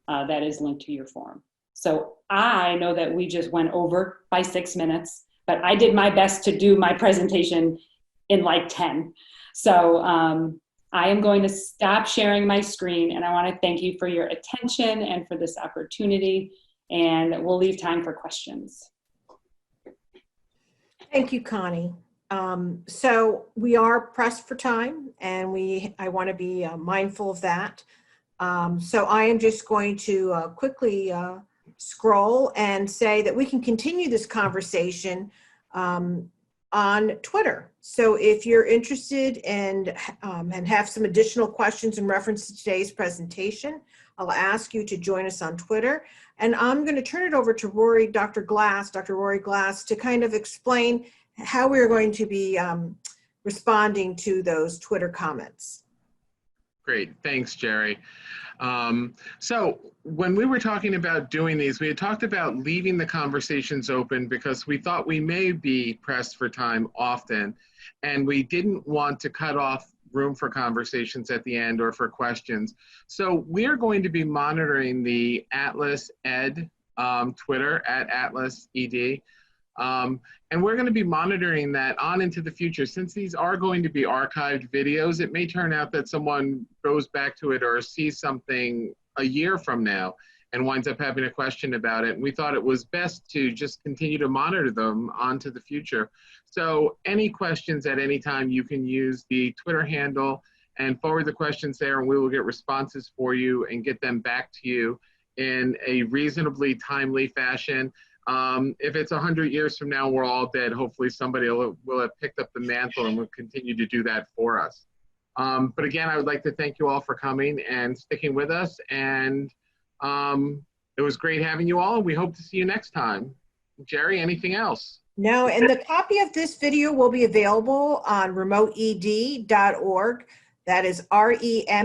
that is linked to your form. So I know that we just went over by 6 minutes, but I did my best to do my presentation in like 10. So I am going to stop sharing my screen, and I want to thank you for your attention and for this opportunity, and we'll leave time for questions. Thank you, Connie. So we are pressed for time, and I want to be mindful of that. So I am just going to quickly scroll and say that we can continue this conversation on Twitter. So if you're interested and have some additional questions in reference to today's presentation, I'll ask you to join us on Twitter. And I'm going to turn it over to Dr. Rory Glass, to kind of explain how we're going to be responding to those Twitter comments. Great, thanks, Jerry. So when we were talking about doing these, we had talked about leaving the conversations open because we thought we may be pressed for time often, and we didn't want to cut off room for conversations at the end or for questions. So we're going to be monitoring the Atlas Ed Twitter at Atlas ED. And we're going to be monitoring that on into the future. Since these are going to be archived videos, it may turn out that someone goes back to it or sees something a year from now and winds up having a question about it. And we thought it was best to just continue to monitor them onto the future. So any questions at any time, you can use the Twitter handle and forward the questions there, and we will get responses for you and get them back to you in a reasonably timely fashion. If it's 100 years from now, we're all dead, hopefully somebody will have picked up the mantle and will continue to do that for us. But again, I would like to thank you all for coming and sticking with us. And it was great having you all. We hope to see you next time. Jerry, anything else? No, and the copy of this video will be available on remoteed.org. That is REMOTEED.org.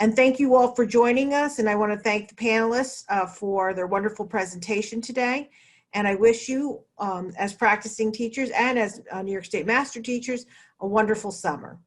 And thank you all for joining us. And I want to thank the panelists for their wonderful presentation today. And I wish you, as practicing teachers and as New York State Master Teachers, a wonderful summer.